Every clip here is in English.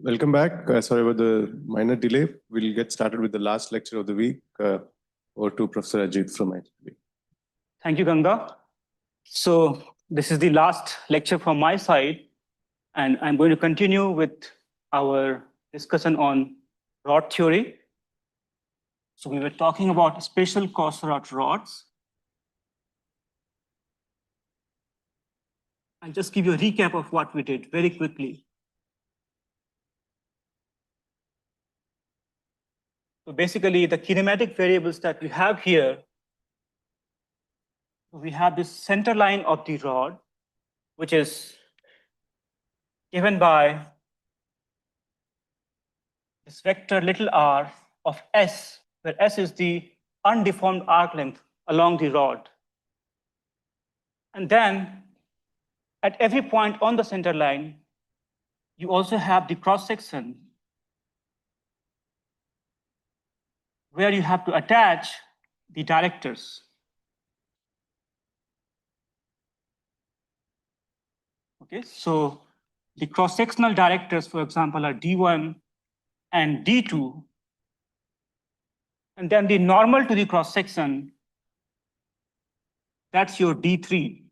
Welcome back. Sorry about the minor delay. We'll get started with the last lecture of the week. Over to Professor Ajeet from ICTS. Thank you, Ganga. So this is the last lecture from my side, and I'm going to continue with our discussion on rod theory. So we were talking about special Cosserat rods. I'll just give you a recap of what we did very quickly. So basically, the kinematic variables that we have here, we have this center line of the rod, which is given by this vector little r of S, where S is the undeformed arc length along the rod. And then at every point on the center line, you also have the cross section where you have to attach the directors. Okay, so the cross-sectional directors, for example, are D1 and D2. And then the normal to the cross-section, that's your D3.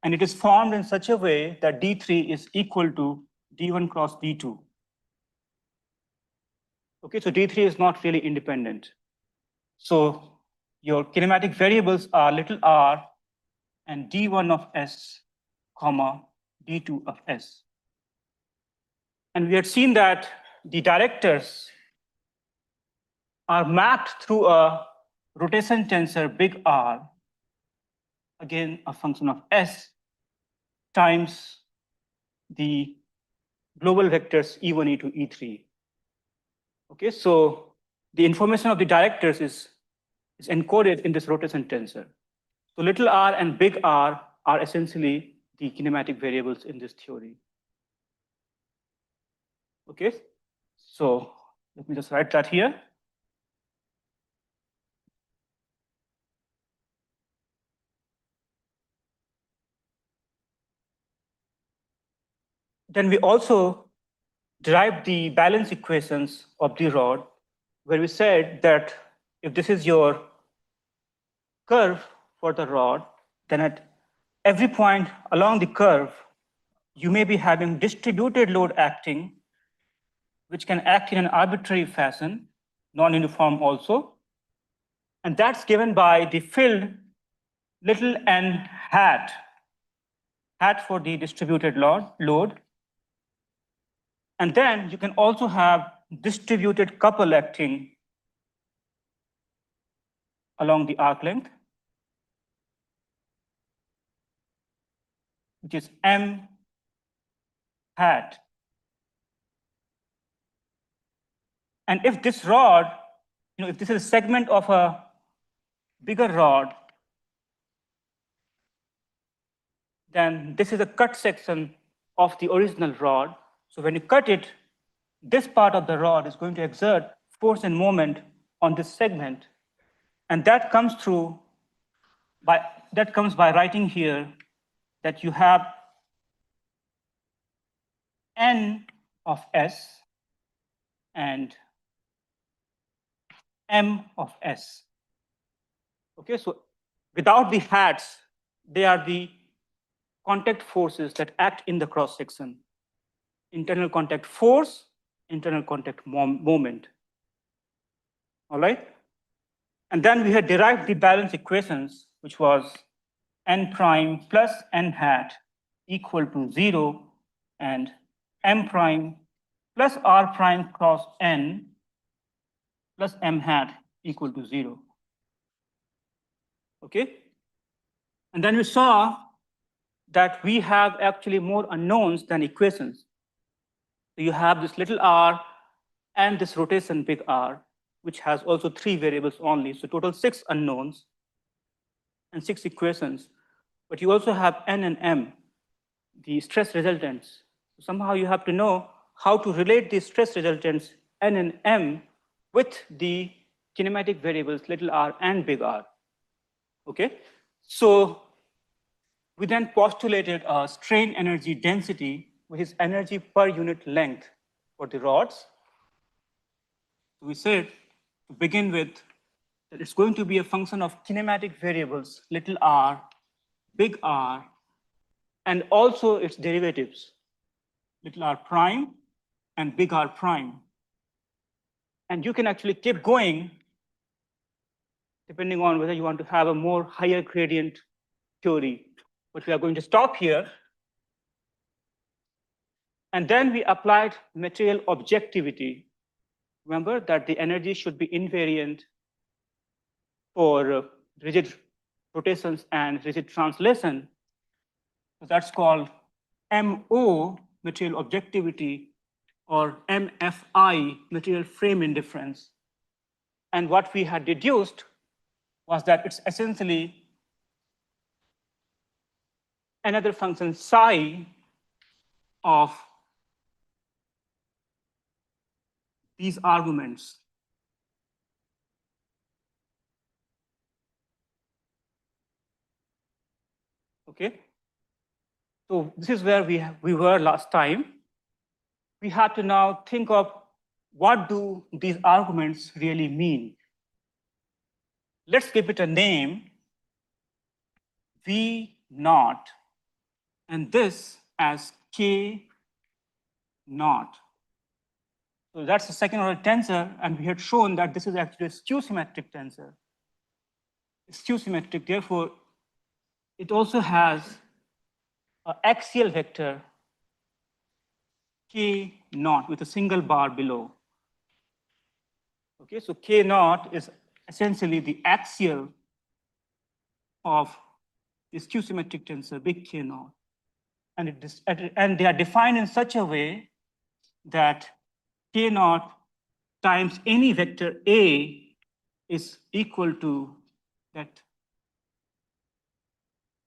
And it is formed in such a way that D3 is equal to D1 cross D2. Okay, so D3 is not really independent. So your kinematic variables are little r and D1 of S, comma, D2 of S. And we had seen that the directors are mapped through a rotation tensor big R, again, a function of S, times the global vectors E1, E2, E3. Okay, so the information of the directors is encoded in this rotation tensor. So little r and big R are essentially the kinematic variables in this theory. Okay, so let me just write that here. Then we also derived the balance equations of the rod, where we said that if this is your curve for the rod, then at every point along the curve, you may be having distributed load acting, which can act in an arbitrary fashion, non-uniform also. And that's given by the field little n hat for the distributed load. And then you can also have distributed couple acting along the arc length, which is m hat. And if this rod, if this is a segment of a bigger rod, then this is a cut section of the original rod. So when you cut it, this part of the rod is going to exert force and moment on this segment. And that comes by writing here that you have N of S and M of S. Okay, so without the hats, they are the contact forces that act in the cross section. Internal contact force, internal contact moment. All right? And then we had derived the balance equations, which was n prime plus n hat equal to 0 and m prime plus r prime cross n plus m hat equal to 0. Okay? And then we saw that we have actually more unknowns than equations. So you have this little r and this rotation big R, which has also 3 variables only. So total 6 unknowns and 6 equations. But you also have n and m, the stress resultants. So somehow you have to know how to relate these stress resultants n and m with the kinematic variables little r and big R. Okay, so we then postulated a strain energy density, which is energy per unit length for the rods. We said to begin with that it's going to be a function of kinematic variables, little r, big R, and also its derivatives, little r prime and big R prime. And you can actually keep going depending on whether you want to have a more higher gradient theory. But we are going to stop here. And then we applied material objectivity. Remember that the energy should be invariant for rigid rotations and rigid translation. So that's called MO, material objectivity, or MFI, material frame indifference. And what we had deduced was that it's essentially another function psi of these arguments. Okay. So this is where we were last time. We have to now think of what do these arguments really mean. Let's give it a name, V naught, and this as K naught. So that's the second order tensor, and we had shown that this is actually a skew-symmetric tensor. It's skew-symmetric, therefore, it also has an axial vector K naught with a single bar below. Okay, so K naught is essentially the axial of the skew-symmetric tensor, big K naught. And they are defined in such a way that K naught times any vector A is equal to that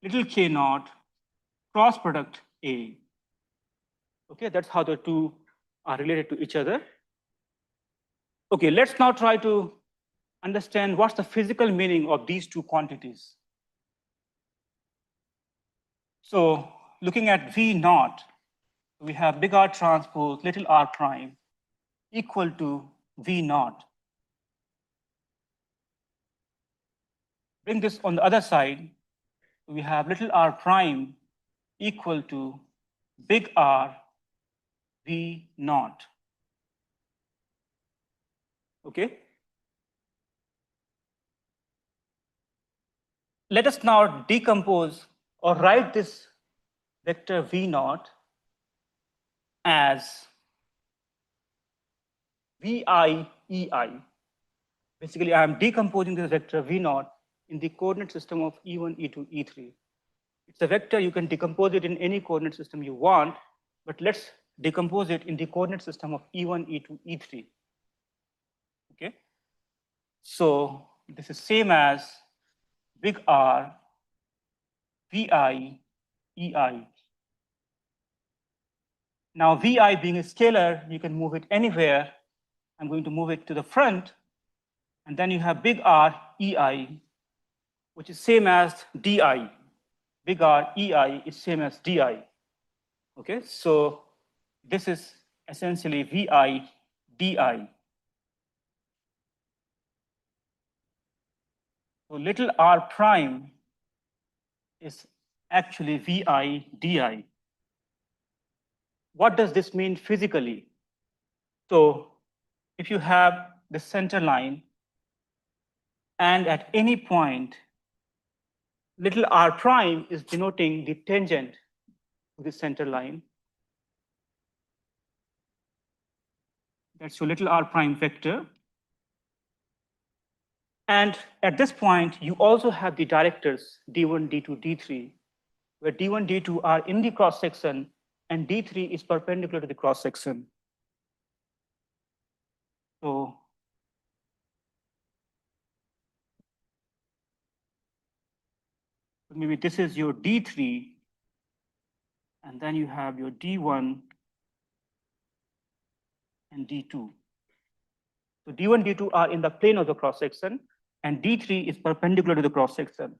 little K naught cross product A. Okay, that's how the two are related to each other. Okay, let's now try to understand what's the physical meaning of these two quantities. So looking at V naught, we have big R transpose, little r prime equal to V naught. Bring this on the other side, we have little r prime equal to big R V naught. Okay? Let us now decompose or write this vector V naught as VI EI. Basically, I am decomposing this vector V naught in the coordinate system of E1, E2, E3. It's a vector, you can decompose it in any coordinate system you want, but let's decompose it in the coordinate system of E1, E2, E3. Okay? So this is same as big R, VI, EI. Now VI being a scalar, you can move it anywhere. I'm going to move it to the front, and then you have big R, EI, which is same as DI. Big R, EI is same as DI. Okay, so this is essentially VI, DI. So little r prime is actually VI, DI. What does this mean physically? So if you have the center line, and at any point, little r prime is denoting the tangent to the center line. That's your little r prime vector. And at this point, you also have the directors D1, D2, D3, where D1, D2 are in the cross section, and D3 is perpendicular to the cross section. So maybe this is your D3, and then you have your D1 and D2. So D1, D2 are in the plane of the cross section, and D3 is perpendicular to the cross section.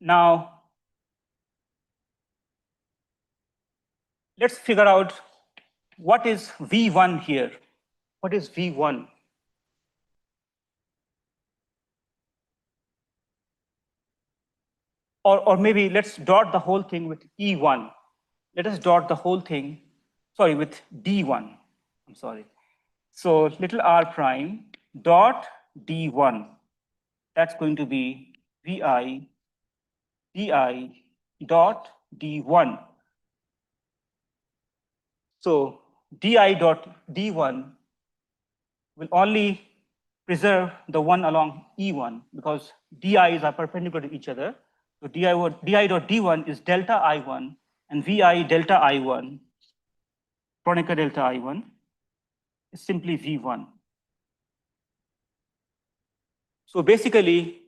Now, let's figure out what is V1 here. What is V1? Or maybe let's dot the whole thing with E1. Let us dot the whole thing, sorry, with D1. I'm sorry. So little r prime dot D1. That's going to be Vi di dot D1. So di dot D1 will only preserve the one along E1 because di's are perpendicular to each other. So di dot D1 is delta I1 and Vi delta I1, Kronecker delta I1 is simply V1. So basically,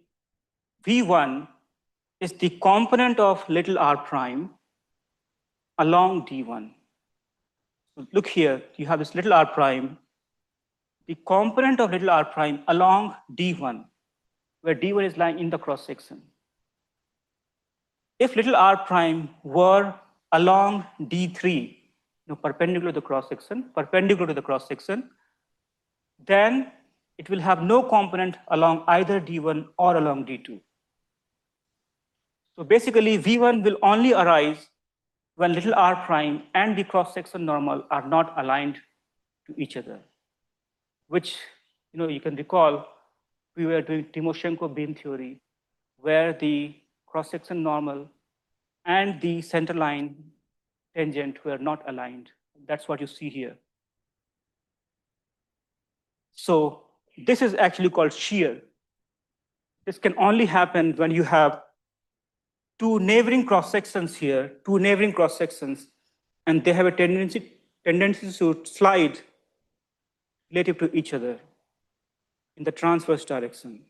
V1 is the component of little r prime along D1. So look here, you have this little r prime, the component of little r prime along D1, where D1 is lying in the cross section. If little r prime were along D3, perpendicular to the cross section, then it will have no component along either D1 or along D2. So basically, V1 will only arise when little r prime and the cross-section normal are not aligned to each other, which you can recall we were doing Timoshenko beam theory, where the cross-section normal and the center line tangent were not aligned. That's what you see here. So this is actually called shear. This can only happen when you have two neighboring cross sections here, and they have a tendency to slide relative to each other in the transverse direction.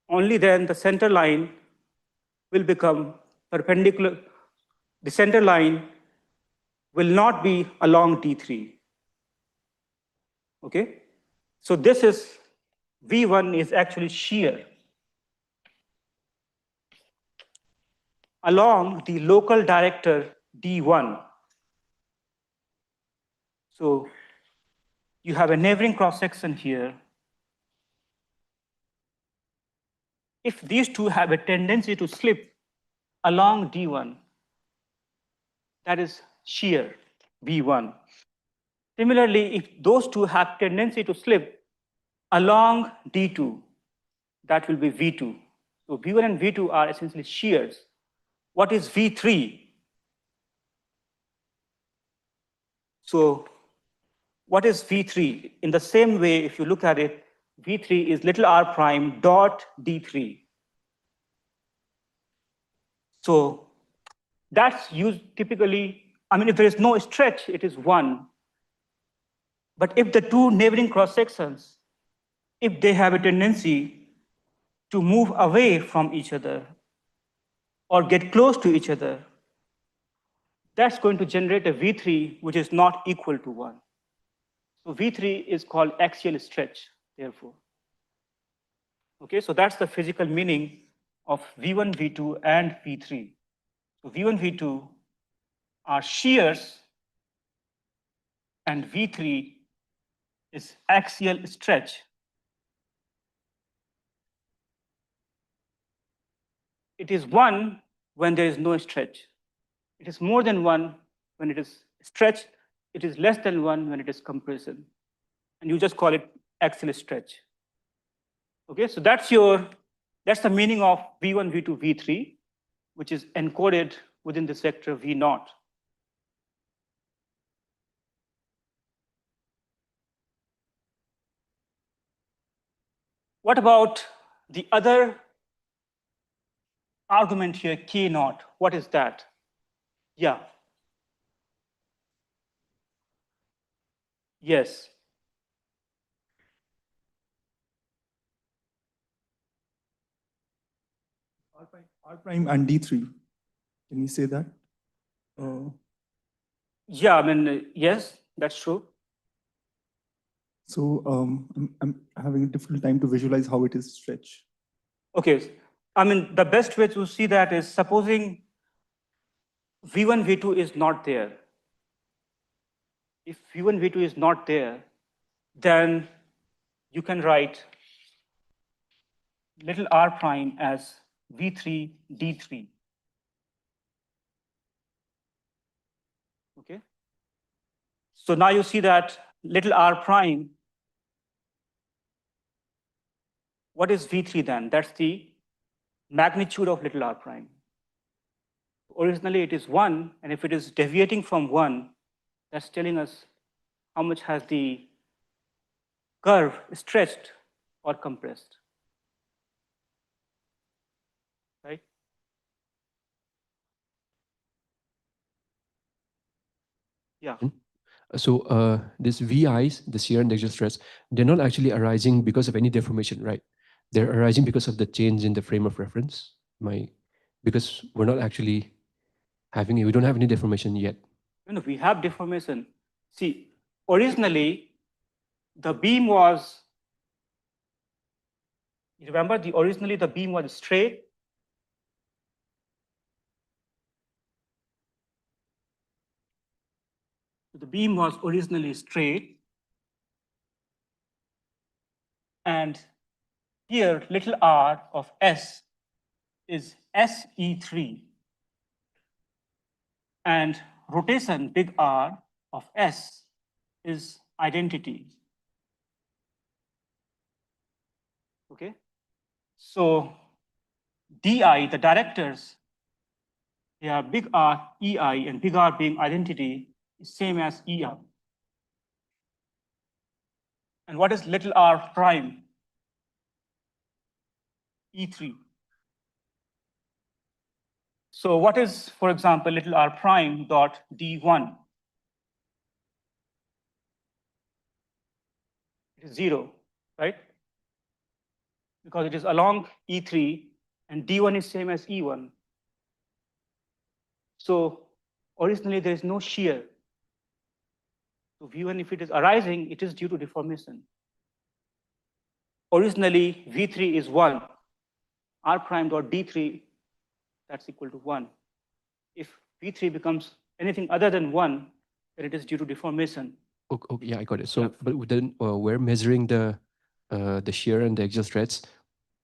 Only then the center line will become perpendicular. The center line will not be along D3. Okay? So this is, V1 is actually shear along the local director D1. So you have a neighboring cross section here. If these two have a tendency to slip along D1, that is shear, V1. Similarly, if those two have tendency to slip along D2, that will be V2. So V1 and V2 are essentially shears. What is V3? So what is V3? In the same way, if you look at it, V3 is little r prime dot D3. So that's used typically, if there is no stretch, it is 1. But if the two neighboring cross sections, if they have a tendency to move away from each other or get close to each other, that's going to generate a V3 which is not equal to 1. So V3 is called axial stretch, therefore. Okay, so that's the physical meaning of V1, V2, and V3. So V1, V2 are shears, and V3 is axial stretch. It is 1 when there is no stretch. It is more than 1 when it is stretched. It is less than 1 when it is compression. And you just call it axial stretch. Okay, so that's the meaning of V1, V2, V3, which is encoded within this vector V0. What about the other argument here, K0? What is that? Yeah. Yes. R prime and D3. Can you say that? Yeah, yes, that's true. So I'm having a difficult time to visualize how it is stretched. Okay, the best way to see that is supposing V1, V2 is not there. if V1, V2 is not there, then you can write little r prime as V3, D3. Okay. So now you see that little r prime, what is V3 then? That's the magnitude of little r prime. Originally it is 1, and if it is deviating from 1, that's telling us how much has the curve stretched or compressed. Right? Yeah. So this VIs, the shear and the axial stress, they're not actually arising because of any deformation, right? They're arising because of the change in the frame of reference. Because we're not actually we don't have any deformation yet. No, we have deformation. See, originally the beam was, you remember, originally the beam was straight. The beam was originally straight. And here, little r of S is SE3. And rotation, big R of S, is identity. Okay? So DI, the directors, they are big R, EI, and big R being identity is same as EI. And what is little r prime? E3. So what is, for example, little r prime dot D1? It is 0, right? Because it is along E3, and D1 is same as E1. So originally there is no shear. So V1, if it is arising, it is due to deformation. Originally V3 is 1. R prime dot D3, that's equal to 1. If V3 becomes anything other than 1, then it is due to deformation. Okay, yeah, I got it. So, but then we're measuring the shear and the axial stress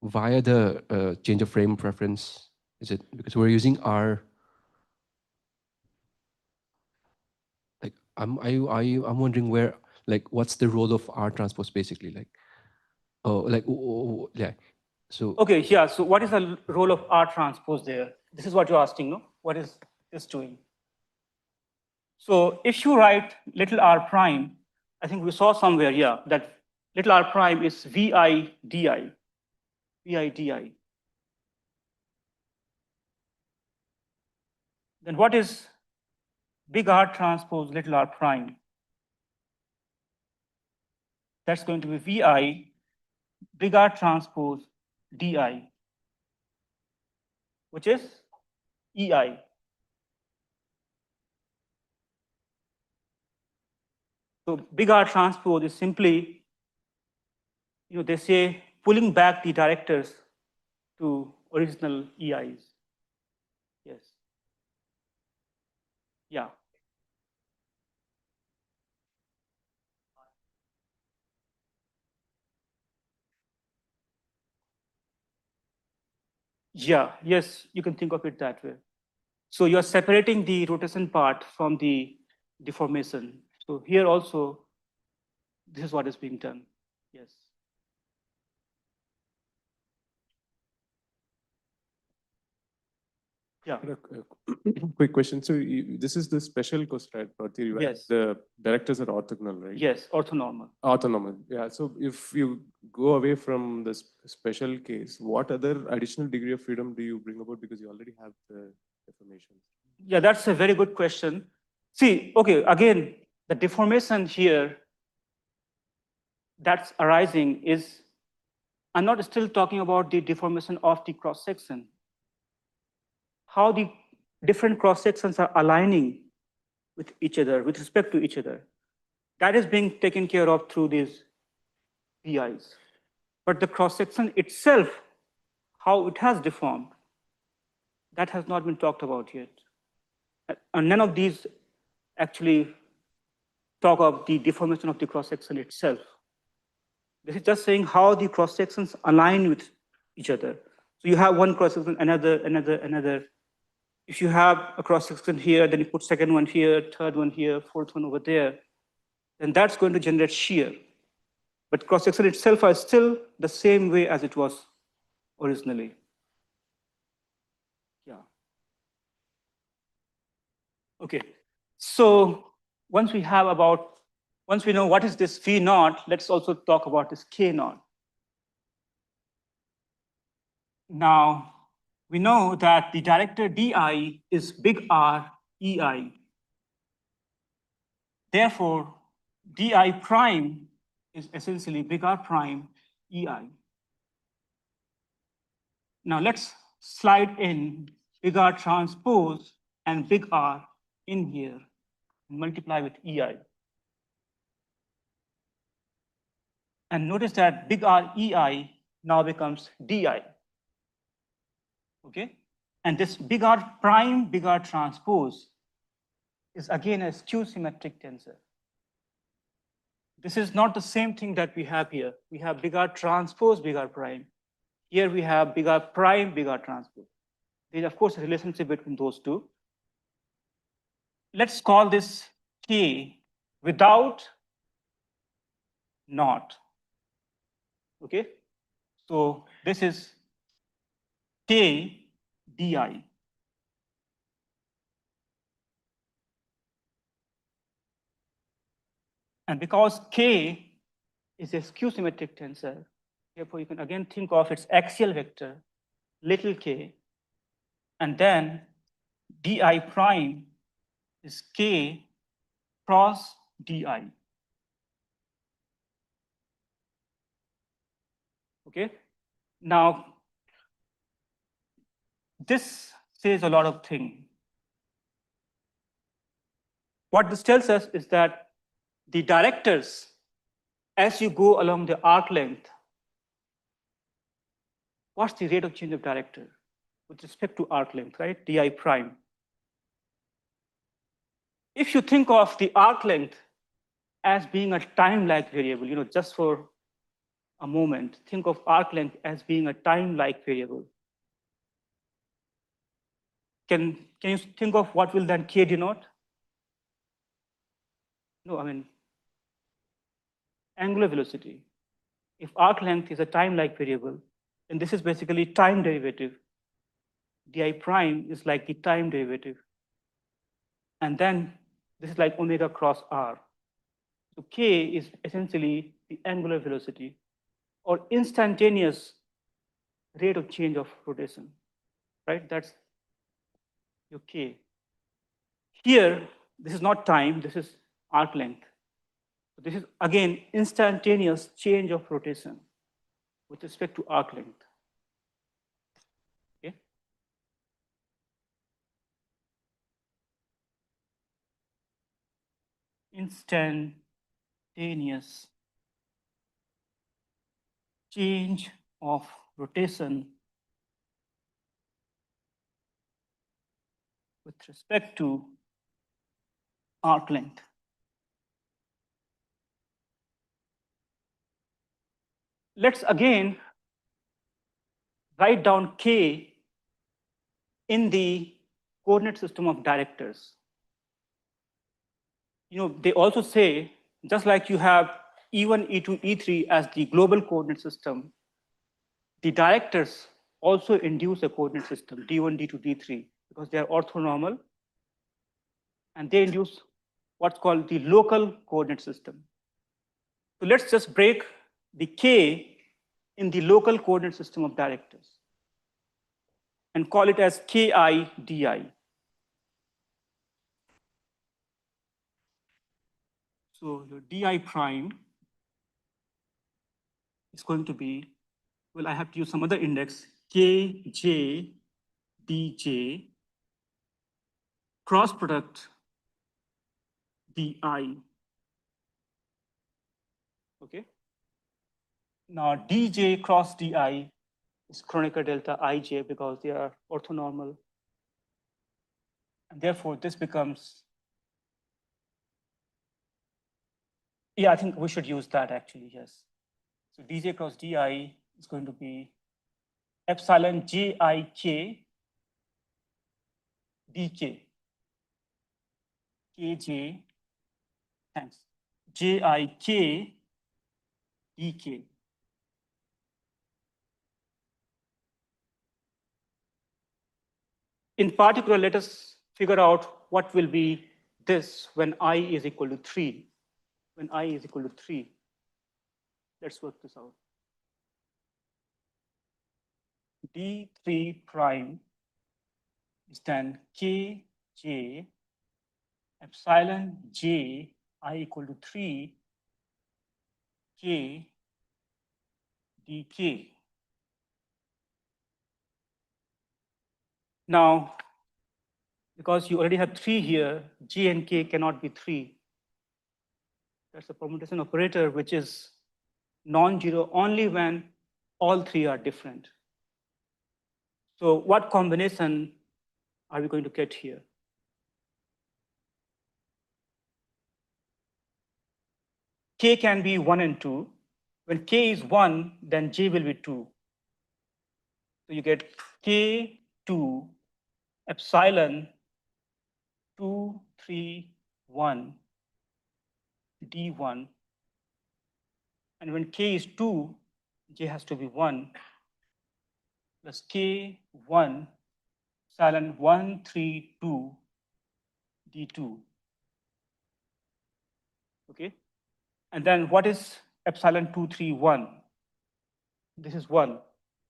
via the change of frame preference. Is it because we're using R? Like, I'm wondering where, like, what's the role of R transpose basically? Like, yeah. So okay, yeah. So what is the role of R transpose there? This is what you're asking, no? What is this doing? So if you write little r prime, I think we saw somewhere, yeah, that little r prime is VI DI. VI DI. Then what is big R transpose little r prime? That's going to be VI big R transpose DI, which is EI. So big R transpose is simply, they say pulling back the directors to original EIs. Yes. Yeah. Yeah, yes, you can think of it that way. So you're separating the rotation part from the deformation. So here also, this is what is being done. Yes. Yeah. Quick question. So this is the special Cosserat theory, right? Yes. The directors are orthogonal, right? Yes, orthonormal. Orthonormal. Yeah. So if you go away from the special case, what other additional degree of freedom do you bring about because you already have the deformation? Yeah, that's a very good question. See, okay, again, the deformation here that's arising is, I'm not still talking about the deformation of the cross section. How the different cross sections are aligning with each other, with respect to each other. That is being taken care of through these PIs. But the cross section itself, how it has deformed, that has not been talked about yet. And none of these actually talk of the deformation of the cross-section itself. This is just saying how the cross-sections align with each other. So you have one cross-section, another. If you have a cross-section here, then you put second one here, third one here, fourth one over there, then that's going to generate shear. But cross-section itself is still the same way as it was originally. Yeah. Okay. So once we know what is this V naught, let's also talk about this K naught. Now, we know that the director DI is big R EI. Therefore, DI prime is essentially big R prime EI. Now let's slide in big R transpose and big R in here, multiply with EI. And notice that big R EI now becomes DI. Okay? And this big R prime, big R transpose is again a skew symmetric tensor. This is not the same thing that we have here. We have big R transpose, big R prime. Here we have big R prime, big R transpose. There is, of course, a relationship between those two. Let's call this K without naught. Okay? So this is K DI. And because K is a skew symmetric tensor, therefore you can again think of its axial vector, little k, and then DI prime is K cross DI. Okay? Now, this says a lot of things. What this tells us is that the directors, as you go along the arc length, what's the rate of change of director with respect to arc length, right? DI prime. If you think of the arc length as being a time lag variable, just for a moment, think of arc length as being a time lag variable. Can you think of what will then K denote? No, I mean, angular velocity. If arc length is a time lag variable, then this is basically time derivative. DI prime is like the time derivative. And then this is like omega cross R. So K is essentially the angular velocity or instantaneous rate of change of rotation, right? That's your K. Here, this is not time, this is arc length. So this is again instantaneous change of rotation with respect to arc length. Okay? Instantaneous change of rotation with respect to arc length. Let's again write down K in the coordinate system of directors. They also say, just like you have E1, E2, E3 as the global coordinate system, the directors also induce a coordinate system, D1, D2, D3, because they are orthonormal, and they induce what's called the local coordinate system. So let's just break the K in the local coordinate system of directors and call it as Ki di. So your di prime is going to be, well, I have to use some other index, Kj dj cross product di. Okay. Now dj cross di is Kronecker delta ij because they are orthonormal. And therefore, this becomes Yeah, I think we should use that actually, yes. So dj cross di is going to be epsilon jik dk. kj, thanks, jik dk. In particular, let us figure out what will be this when I is equal to 3. When I is equal to 3. Let's work this out. D3 prime is then kj epsilon j I equal to 3 k dk. Now, because you already have 3 here, j and k cannot be 3. That's a permutation operator which is non-zero only when all 3 are different. So what combination are we going to get here? K can be 1 and 2. When k is 1, then j will be 2. So you get k2 epsilon 2, 3, 1 d1. And when k is 2, j has to be 1 plus k1 epsilon 1, 3, 2 d2. Okay. And then what is epsilon 2, 3, 1? This is 1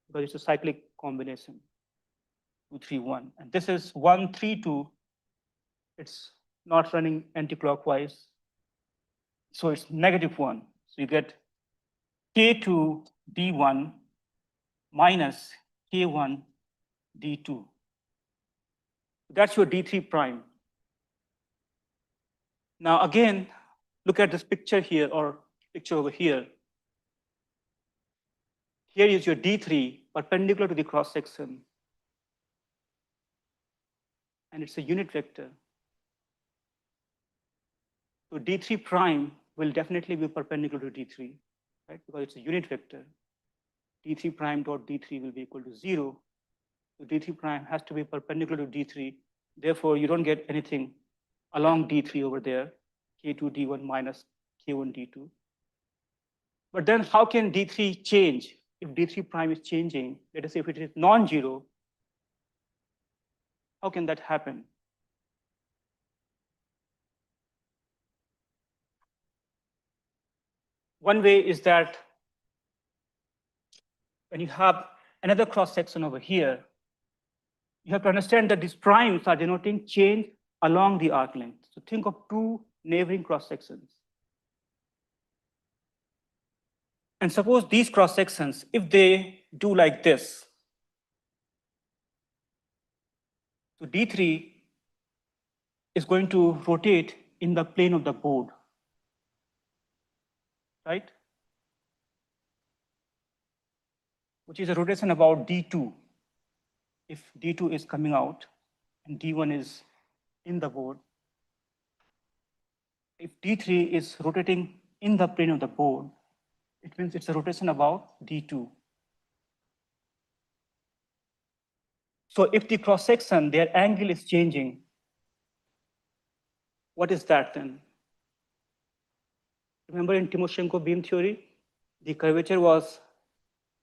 because it's a cyclic combination. 2, 3, 1. And this is 1, 3, 2. It's not running anti-clockwise. So it's -1. So you get k2 d1 minus k1 d2. That's your d3 prime. Now again, look at this picture here or picture over here. Here is your d3 perpendicular to the cross section. And it's a unit vector. So d3 prime will definitely be perpendicular to d3, right? Because it's a unit vector. d3 prime dot d3 will be equal to 0. So d3 prime has to be perpendicular to d3. Therefore, you don't get anything along d3 over there, k2 d1 minus k1 d2. But then how can d3 change? If d3 prime is changing, let us say if it is non-zero, how can that happen? One way is that when you have another cross section over here, you have to understand that these primes are denoting change along the arc length. So think of 2 neighboring cross sections. And suppose these cross sections, if they do like this, so D3 is going to rotate in the plane of the board, right? Which is a rotation about D2. If D2 is coming out and D1 is in the board, if D3 is rotating in the plane of the board, it means it's a rotation about D2. So if the cross section, their angle is changing, what is that then? Remember in Timoshenko beam theory, the curvature was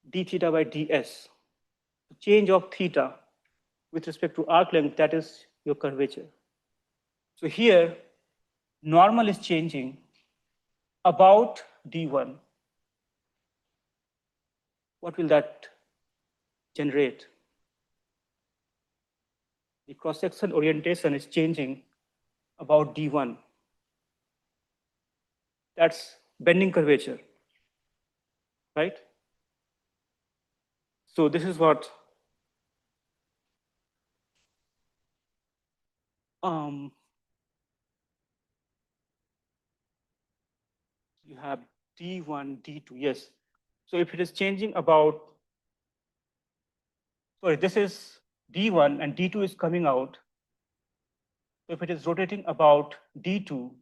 d theta by ds. The change of theta with respect to arc length, that is your curvature. So here, normal is changing about d1. What will that generate? The cross-section orientation is changing about d1. That's bending curvature, right? So this is what you have d1, d2, yes. So if it is changing about, sorry, this is d1 and d2 is coming out. So if it is rotating about d2,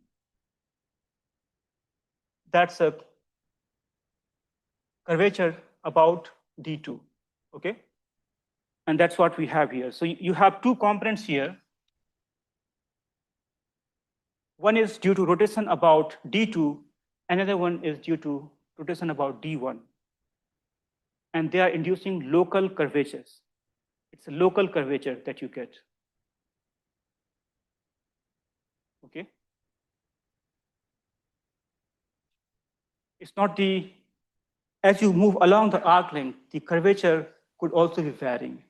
that's a curvature about D2, okay? And that's what we have here. So you have two components here. One is due to rotation about D2, another one is due to rotation about D1. And they are inducing local curvatures. It's a local curvature that you get. Okay? It's not the, as you move along the arc length, the curvature could also be varying.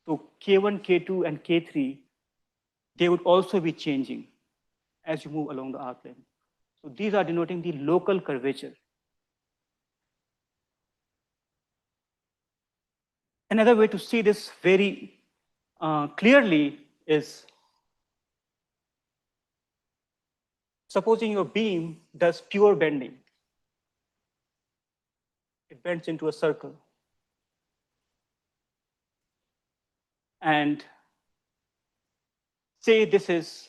So K1, K2, and K3, they would also be changing as you move along the arc length. So these are denoting the local curvature. Another way to see this very clearly is, supposing your beam does pure bending. It bends into a circle. And say this is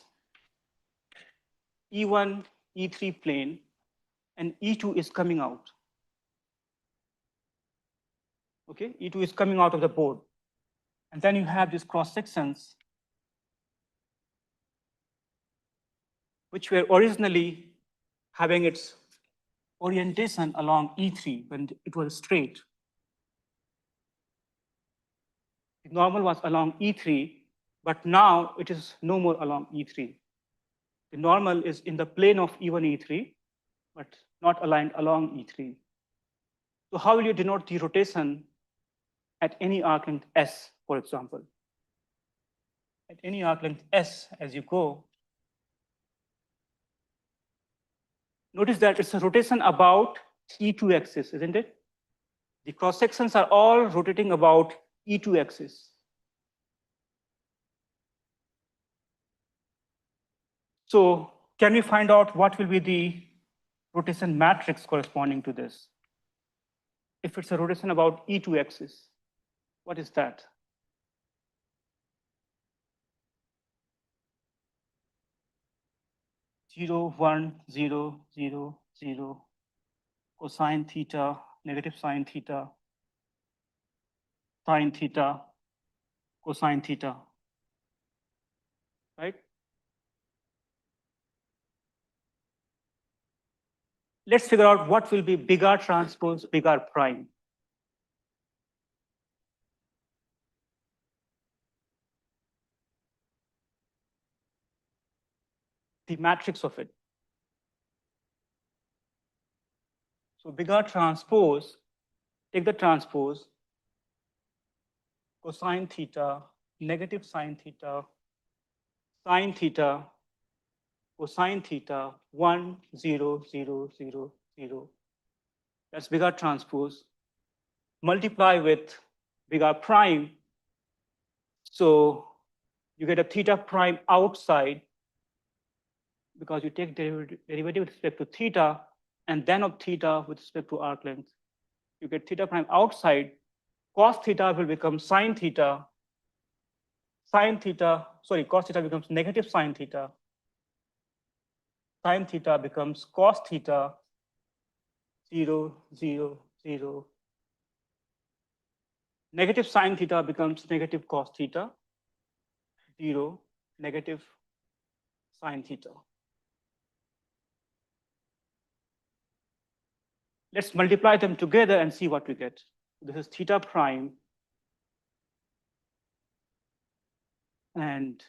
E1, E3 plane, and E2 is coming out. Okay, E2 is coming out of the board. And then you have these cross sections, which were originally having its orientation along E3 when it was straight. The normal was along E3, but now it is no more along E3. The normal is in the plane of E1, E3, but not aligned along E3. So how will you denote the rotation at any arc length S, for example? At any arc length S, as you go, notice that it's a rotation about E2 axis, isn't it? The cross sections are all rotating about E2 axis. So can we find out what will be the rotation matrix corresponding to this? If it's a rotation about E2 axis, what is that? Zero, 1, 0, 0, 0, cosine theta, negative sine theta, sine theta, cosine theta, right? Let's figure out what will be big R transpose big R prime. The matrix of it. So big R transpose, take the transpose, cosine theta, negative sine theta, sine theta, cosine theta, 1, 0, 0, 0, 0. That's big R transpose. Multiply with big R prime. So you get a theta prime outside because you take derivative with respect to theta and then of theta with respect to arc length. You get theta prime outside. Cos theta will become sine theta. Sine theta, sorry, cos theta becomes negative sine theta. Sine theta becomes cos theta, 0, 0, 0. Negative sine theta becomes negative cos theta, 0, negative sine theta. Let's multiply them together and see what we get. This is theta prime. And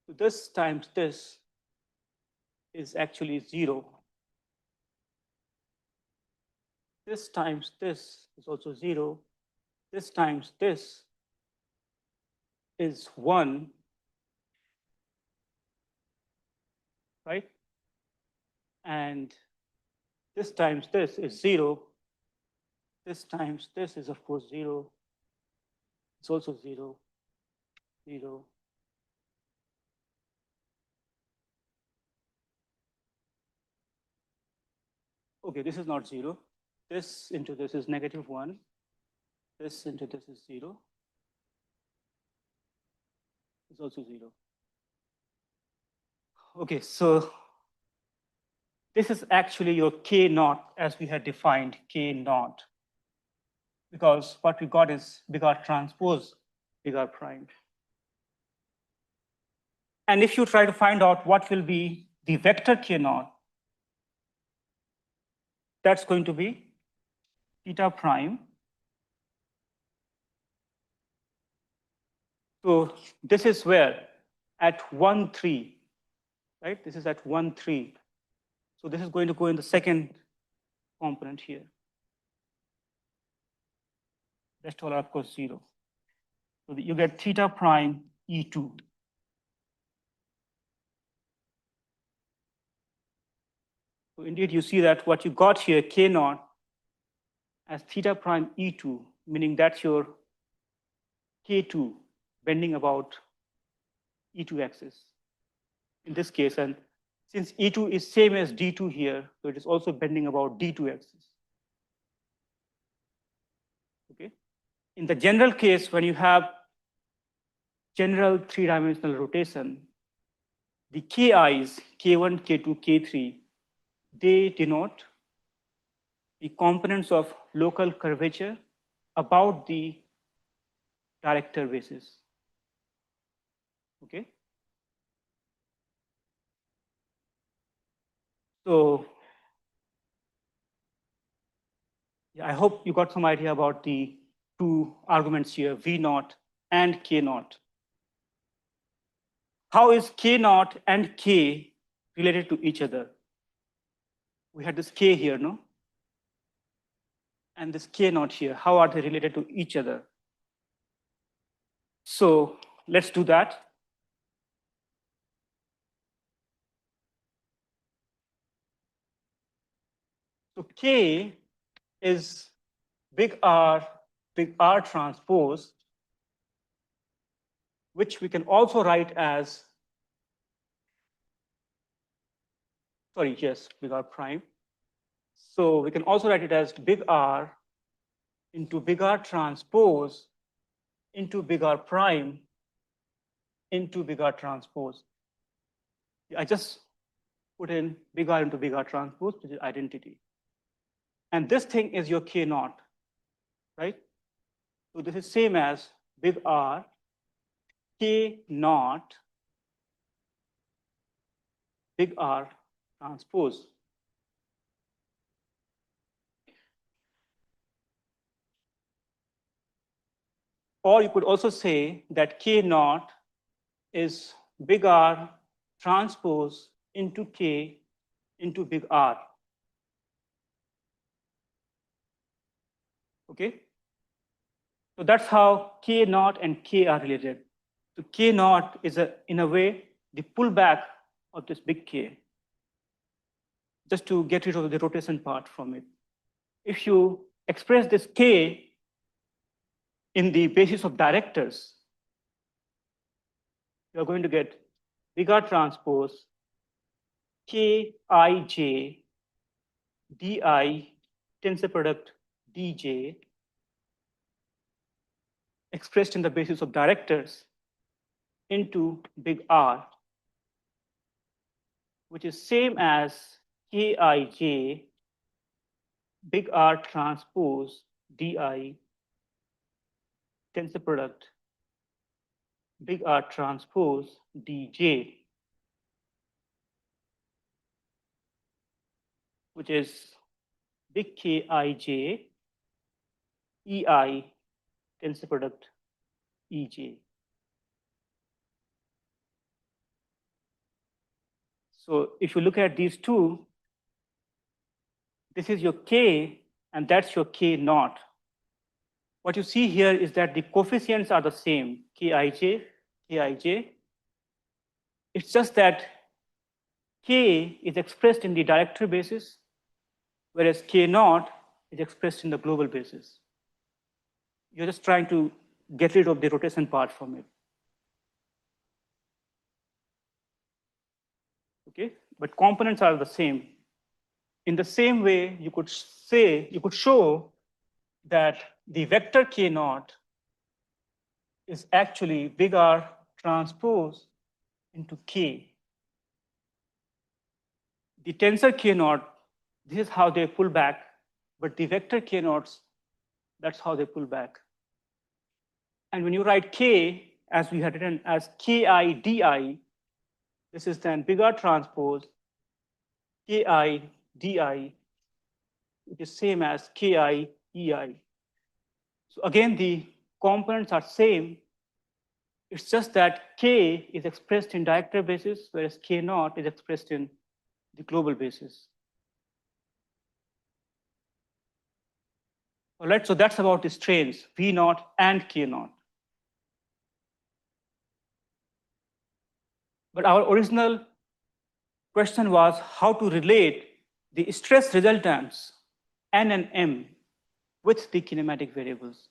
this times this is actually 0. This times this is also 0. This times this is 1, right? And this times this is 0. This times this is, of course, 0. It's also 0, 0. Okay, this is not 0. This into this is negative 1. This into this is 0. It's also 0. Okay, so this is actually your K naught as we had defined K naught, because what we got is big R transpose big R prime. And if you try to find out what will be the vector K naught, that's going to be theta prime. So this is where at 1, 3, right? This is at 1, 3. So this is going to go in the second component here. Rest all are of course 0. So you get theta prime E2. So indeed, you see that what you got here, K naught, as theta prime E2, meaning that's your K2 bending about E2 axis in this case. And since E2 is same as D2 here, so it is also bending about D2 axis. Okay. In the general case, when you have general three-dimensional rotation, the KIs, K1, K2, K3, they denote the components of local curvature about the director basis. Okay. So yeah, I hope you got some idea about the two arguments here, V naught and K naught. How is K naught and K related to each other? We had this K here, no? And this K naught here. How are they related to each other? So let's do that. So K is big R transpose, which we can also write as, sorry, yes, big R prime. So we can also write it as big R into big R transpose into big R prime into big R transpose. I just put in big R into big R transpose, which is identity. And this thing is your K naught, right? So this is same as big R K naught big R transpose. Or you could also say that K naught is big R transpose into K into big R. Okay? So that's how K naught and K are related. So K naught is, in a way, the pullback of this big K, just to get rid of the rotation part from it. If you express this K in the basis of directors, you're going to get big R transpose Kij di tensor product dj expressed in the basis of directors into big R, which is same as Kij big R transpose di tensor product big R transpose dj, which is big Kij ei tensor product ej. So if you look at these two, this is your K and that's your K naught. What you see here is that the coefficients are the same, Kij, Kij. It's just that K is expressed in the director basis, whereas K naught is expressed in the global basis. You're just trying to get rid of the rotation part from it. Okay, but components are the same. In the same way, you could show that the vector K naught is actually big R transpose into K. the tensor k naught, this is how they pull back, but the vector k naughts, that's how they pull back. And when you write k, as we had written as ki di, this is then big R transpose ki di, which is same as ki ei. So again, the components are same. It's just that k is expressed in director basis, whereas k naught is expressed in the global basis. All right, so that's about the strains, V naught and K naught. But our original question was how to relate the stress resultants, N and M, with the kinematic variables.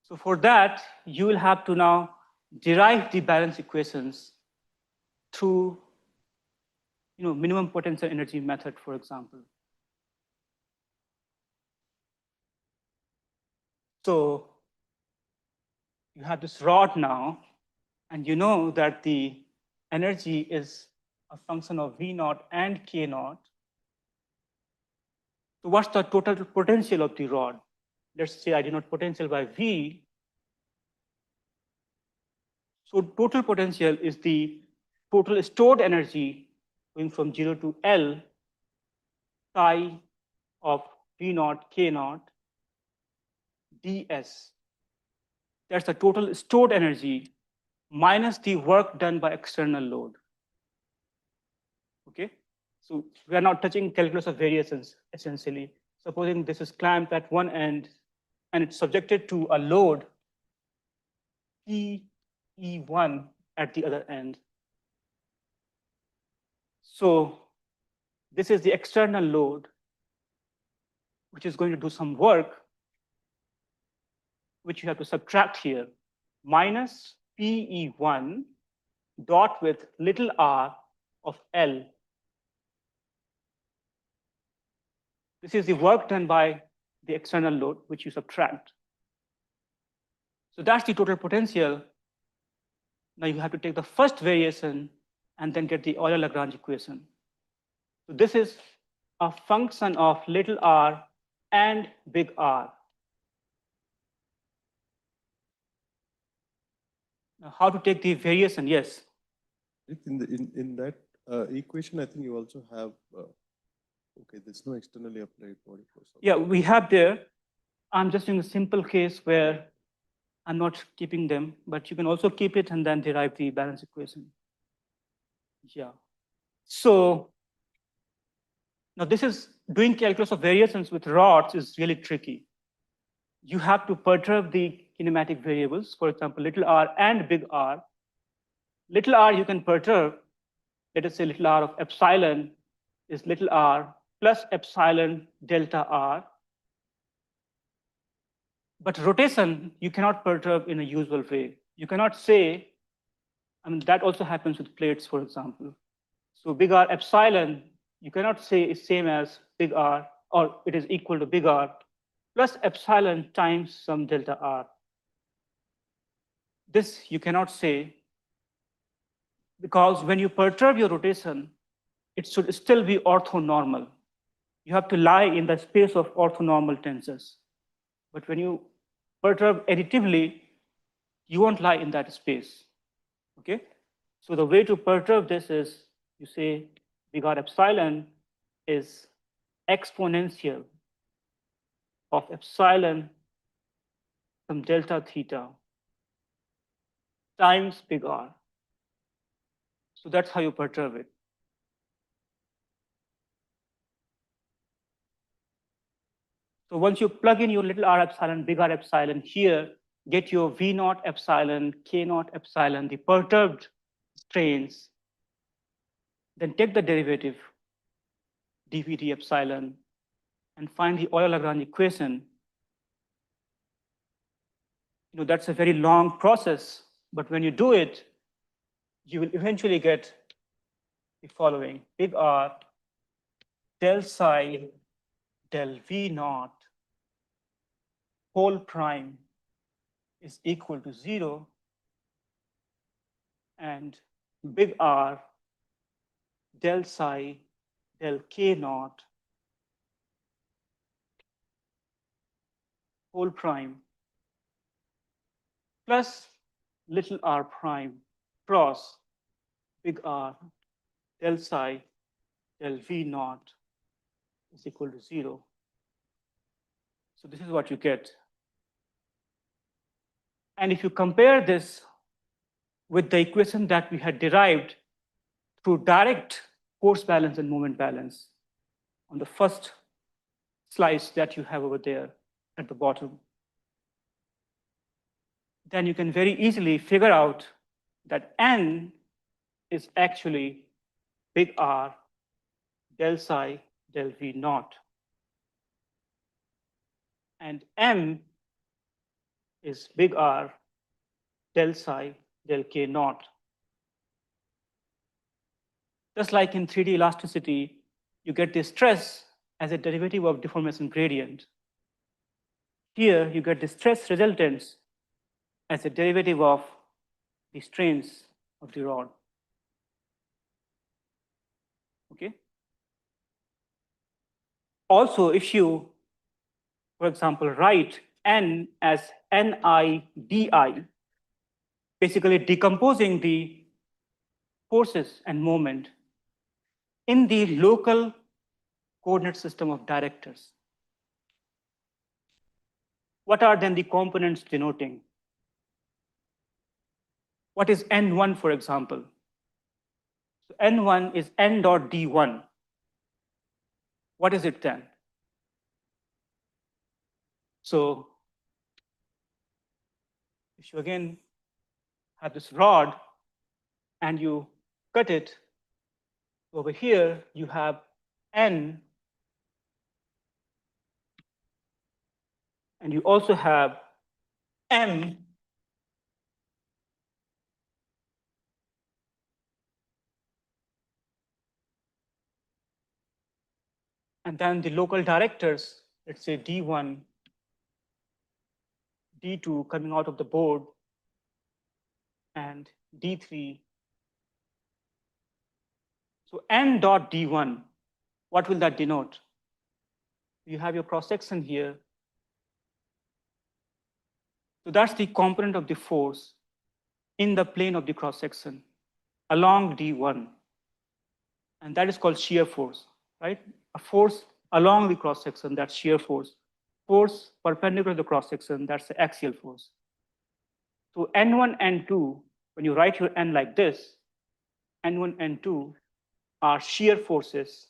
So for that, you will have to now derive the balance equations through minimum potential energy method, for example. So you have this rod now, and you know that the energy is a function of V naught and K naught. So what's the total potential of the rod? Let's say I denote potential by V. So total potential is the total stored energy going from 0 to L psi of V naught K naught ds. That's the total stored energy minus the work done by external load. Okay, so we are not touching calculus of variations essentially. Supposing this is clamped at one end and it's subjected to a load E1 at the other end. So this is the external load, which is going to do some work, which you have to subtract here, minus PE1 dot with little r of L. This is the work done by the external load, which you subtract. So that's the total potential. Now you have to take the first variation and then get the Euler-Lagrange equation. So this is a function of little r and big R. Now how to take the variation? Yes. In that equation, I think you also have, okay, there's no externally applied body force. Yeah, we have there. I'm just doing a simple case where I'm not keeping them, but you can also keep it and then derive the balance equation. Yeah. So now this is doing calculus of variations with rods is really tricky. You have to perturb the kinematic variables, for example, little r and big R. Little r you can perturb. Let us say little r of epsilon is little r plus epsilon delta r. But rotation, you cannot perturb in a usual way. You cannot say, I mean, that also happens with plates, for example. So big R epsilon, you cannot say is same as big R, or it is equal to big R plus epsilon times some delta R. This you cannot say because when you perturb your rotation, it should still be orthonormal. You have to lie in the space of orthonormal tensors. But when you perturb additively, you won't lie in that space. Okay? So the way to perturb this is you say big R epsilon is exponential of epsilon some delta theta times big R. So that's how you perturb it. So once you plug in your little r epsilon, big R epsilon here, get your V naught epsilon, K naught epsilon, the perturbed strains, then take the derivative dV d epsilon and find the Euler-Lagrange equation. That's a very long process, but when you do it, you will eventually get the following: big R del psi del V naught whole prime is equal to 0, and big R del psi del k naught whole prime plus little r prime cross big R del psi del V naught is equal to 0. So this is what you get. And if you compare this with the equation that we had derived through direct force balance and moment balance on the first slice that you have over there at the bottom, then you can very easily figure out that N is actually big R del psi del V naught. And M is big R del psi del K naught. Just like in 3D elasticity, you get the stress as a derivative of deformation gradient. Here, you get the stress resultants as a derivative of the strains of the rod. Okay. Also, if you, for example, write N as NI basically decomposing the forces and moment in the local coordinate system of directors. What are then the components denoting? What is N1, for example? So N1 is N dot D1. What is it then? So if you again have this rod and you cut it, over here you have N, and you also have M, and then the local directors, let's say D1, D2 coming out of the board, and D3. So N dot D1, what will that denote? You have your cross section here. So that's the component of the force in the plane of the cross section along D1. And that is called shear force, right? A force along the cross section, that's shear force. Force perpendicular to the cross section, that's the axial force. So N1, N2, when you write your N like this, N1, N2 are shear forces.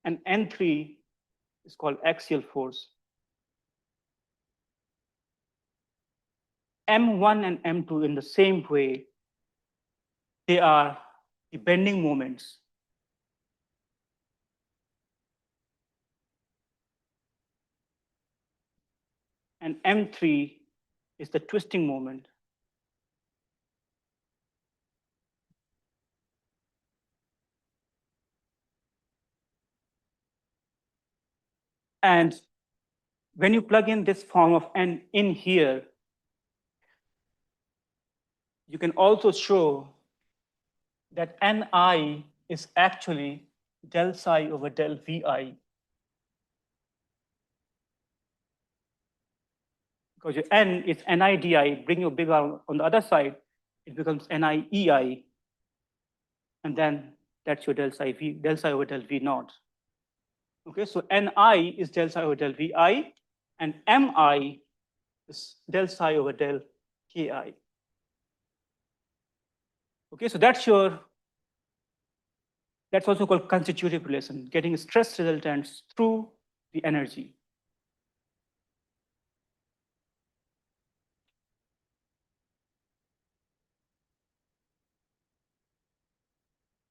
And N3 is called axial force. M1 and M2 in the same way, they are the bending moments. And M3 is the twisting moment. And when you plug in this form of N in here, you can also show that Ni is actually del psi over del Vi. Because your N is Nidi, bring your big R on the other side, it becomes Niei. And then that's your del psi over del V naught. Okay, so Ni is del psi over del Vi, and Mi is del psi over del Ki. Okay, so that's also called constitutive relation, getting stress resultants through the energy.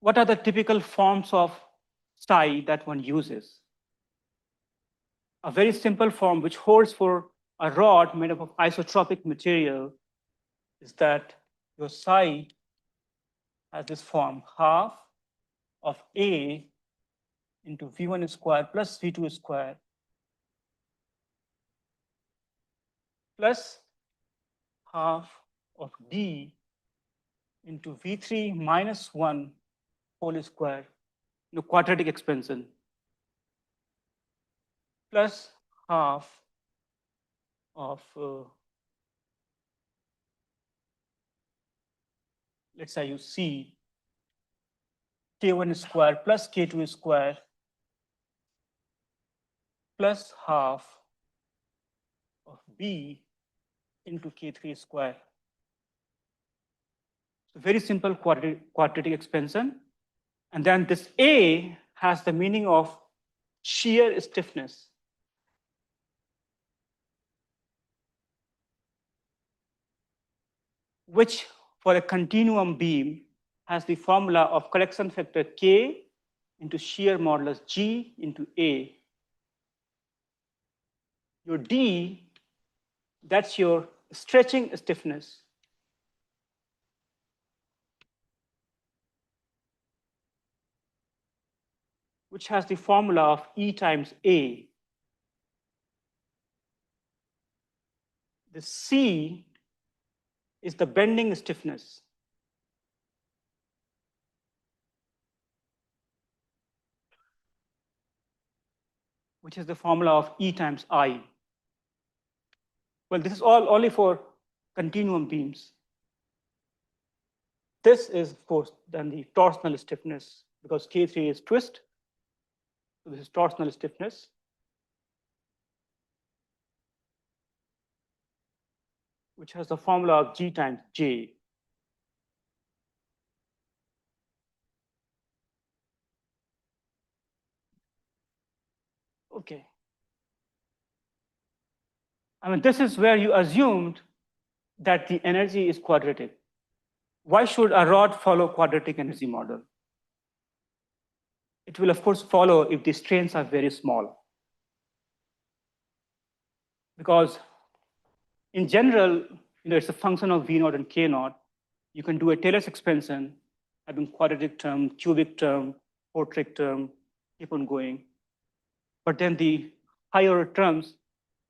What are the typical forms of psi that one uses? A very simple form which holds for a rod made up of isotropic material is that your psi has this form, half of A into V1 square plus V2 square plus half of D into V3 minus 1 whole square, quadratic expansion, plus half of, let's say you C, K1 square plus K2 square plus half of B into K3 square. So very simple quadratic expansion. And then this A has the meaning of shear stiffness. Which for a continuum beam has the formula of correction factor K into shear modulus G into A. Your D, that's your stretching stiffness. Which has the formula of E times A. The C is the bending stiffness. Which is the formula of E times I. Well, this is all only for continuum beams. This is, of course, then the torsional stiffness, because K3 is twist. So this is torsional stiffness. Which has the formula of G times J. Okay. I mean, this is where you assumed that the energy is quadratic. Why should a rod follow quadratic energy model? It will, of course, follow if the strains are very small. Because in general, it's a function of V0 and K0. You can do a Taylor's expansion, having quadratic term, cubic term, quartic term, keep on going. But then the higher terms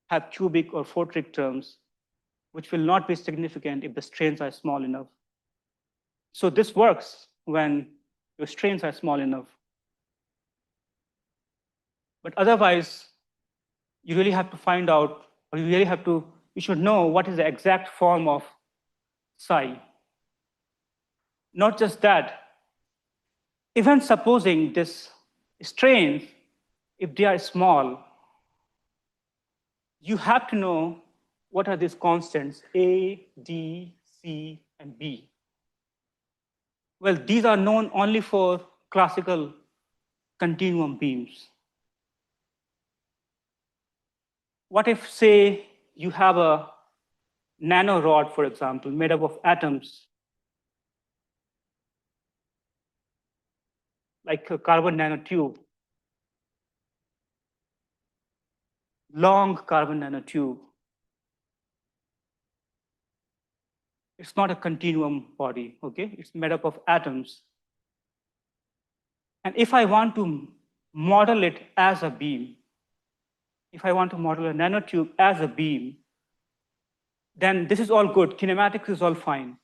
have cubic or quartic terms, which will not be significant if the strains are small enough. So this works when your strains are small enough. But otherwise, you really have to find out, or you should know what is the exact form of psi. Not just that, even supposing this strains, if they are small, you have to know what are these constants, A, D, C, and B. Well, these are known only for classical continuum beams. What if, say, you have a nanorod, for example, made up of atoms, like a carbon nanotube, long carbon nanotube. It's not a continuum body, okay? It's made up of atoms. And if I want to model it as a beam, if I want to model a nanotube as a beam, then this is all good. Kinematics is all fine.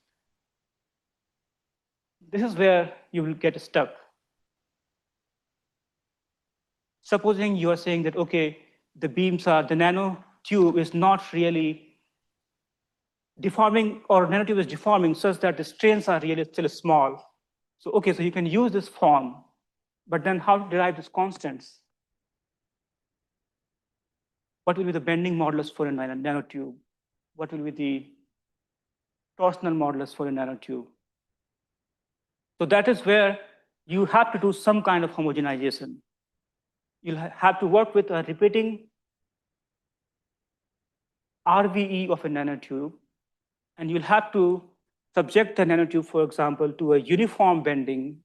This is where you will get stuck. Supposing you are saying that, okay, the nanotube is not really deforming, or nanotube is deforming such that the strains are really still small. So, okay, so you can use this form, but then how to derive these constants? What will be the bending modulus for a nanotube? What will be the torsional modulus for a nanotube? So that is where you have to do some kind of homogenization. You'll have to work with a repeating RVE of a nanotube, and you'll have to subject the nanotube, for example, to a uniform bending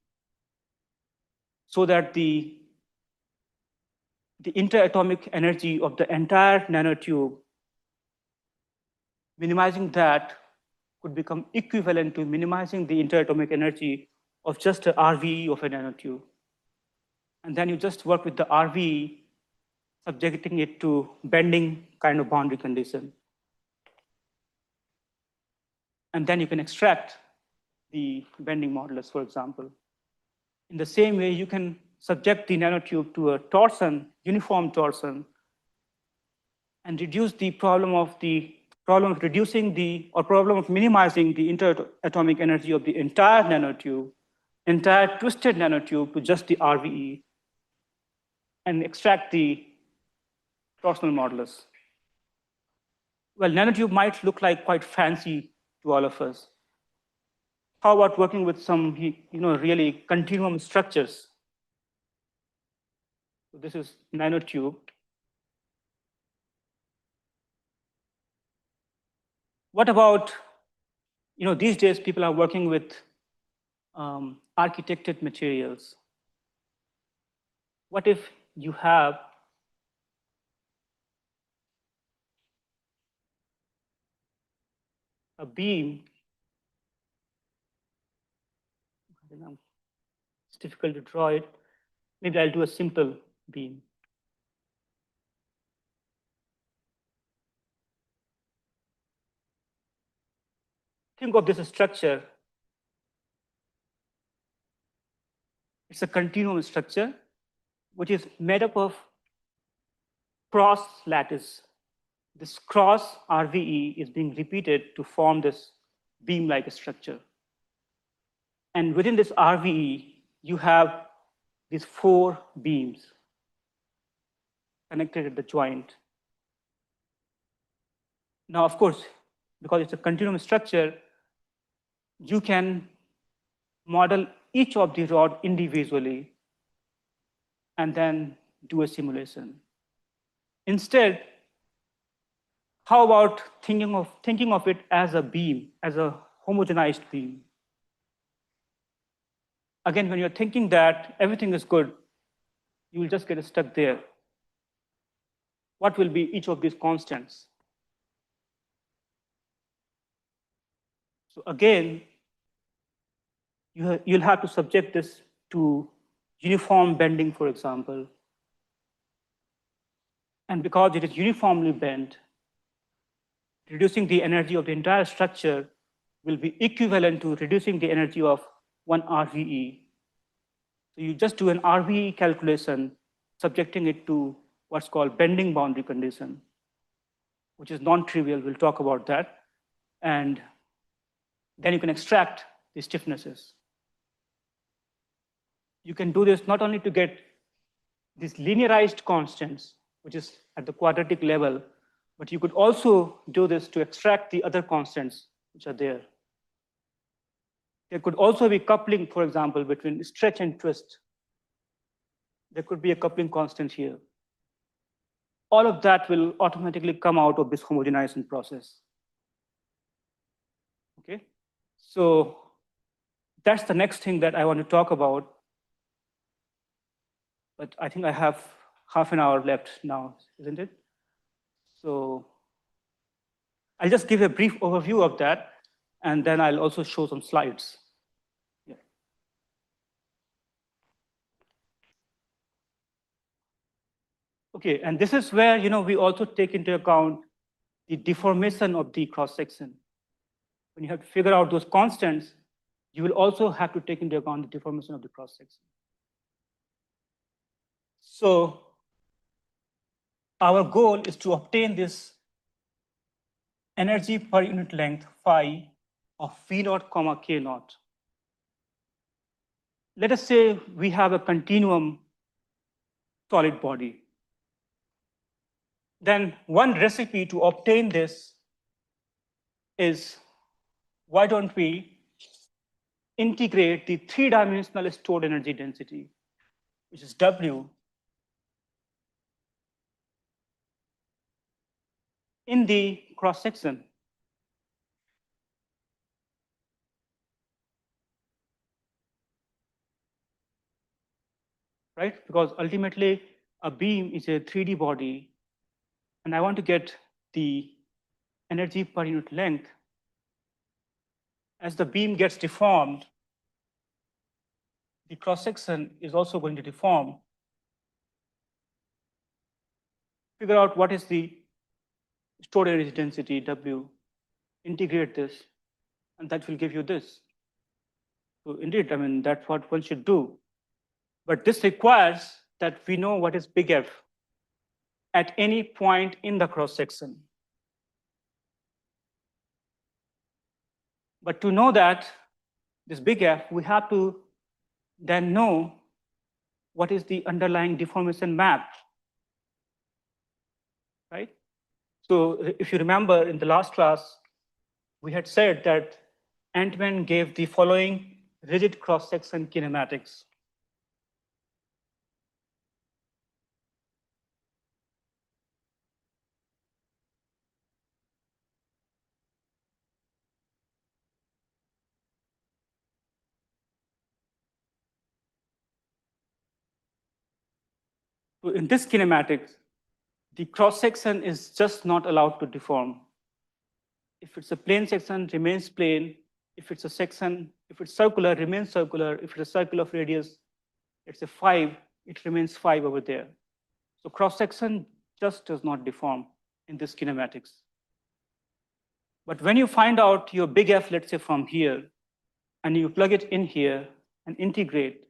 so that the interatomic energy of the entire nanotube, minimizing that, could become equivalent to minimizing the interatomic energy of just a RVE of a nanotube. And then you just work with the RVE, subjecting it to bending kind of boundary condition. And then you can extract the bending modulus, for example. In the same way, you can subject the nanotube to a torsion, uniform torsion, and reduce the problem of reducing the, or problem of minimizing the interatomic energy of the entire nanotube, entire twisted nanotube to just the RVE, and extract the torsional modulus. Well, nanotube might look like quite fancy to all of us. How about working with some, really continuum structures? So this is nanotube. What about, these days people are working with architected materials. What if you have a beam? It's difficult to draw it. Maybe I'll do a simple beam. Think of this structure. It's a continuum structure, which is made up of cross lattice. This cross RVE is being repeated to form this beam-like structure. And within this RVE, you have these 4 beams connected at the joint. Now, of course, because it's a continuum structure, you can model each of the rod individually and then do a simulation. Instead, how about thinking of it as a beam, as a homogenized beam? Again, when you're thinking that everything is good, you will just get stuck there. What will be each of these constants? So again, you'll have to subject this to uniform bending, for example. And because it is uniformly bent, reducing the energy of the entire structure will be equivalent to reducing the energy of 1 RVE. So you just do an RVE calculation, subjecting it to what's called bending boundary condition, which is non-trivial. We'll talk about that. And then you can extract the stiffnesses. You can do this not only to get these linearized constants, which is at the quadratic level, but you could also do this to extract the other constants which are there. There could also be coupling, for example, between stretch and twist. There could be a coupling constant here. All of that will automatically come out of this homogenizing process. Okay, so that's the next thing that I want to talk about. But I think I have half an hour left now, isn't it? So I'll just give a brief overview of that, and then I'll also show some slides. Yeah. Okay, and this is where we also take into account the deformation of the cross-section. When you have to figure out those constants, you will also have to take into account the deformation of the cross-section. So our goal is to obtain this energy per unit length phi of V naught comma K naught. Let us say we have a continuum solid body. Then one recipe to obtain this is, why don't we integrate the 3-dimensional stored energy density, which is W, in the cross-section. Right? Because ultimately, a beam is a 3D body, and I want to get the energy per unit length. As the beam gets deformed, the cross-section is also going to deform. Figure out what is the stored energy density, W, integrate this, and that will give you this. So indeed, I mean, that's what one should do. But this requires that we know what is big F at any point in the cross-section. But to know that, this big F, we have to then know what is the underlying deformation map, right? So if you remember in the last class, we had said that Entman gave the following rigid cross-section kinematics. So in this kinematics, the cross-section is just not allowed to deform. If it's a plane section, remains plane. If it's a section, if it's circular, remains circular. If it's a circle of radius, it's a 5, it remains 5 over there. So cross-section just does not deform in this kinematics. But when you find out your big F, let's say from here, and you plug it in here and integrate,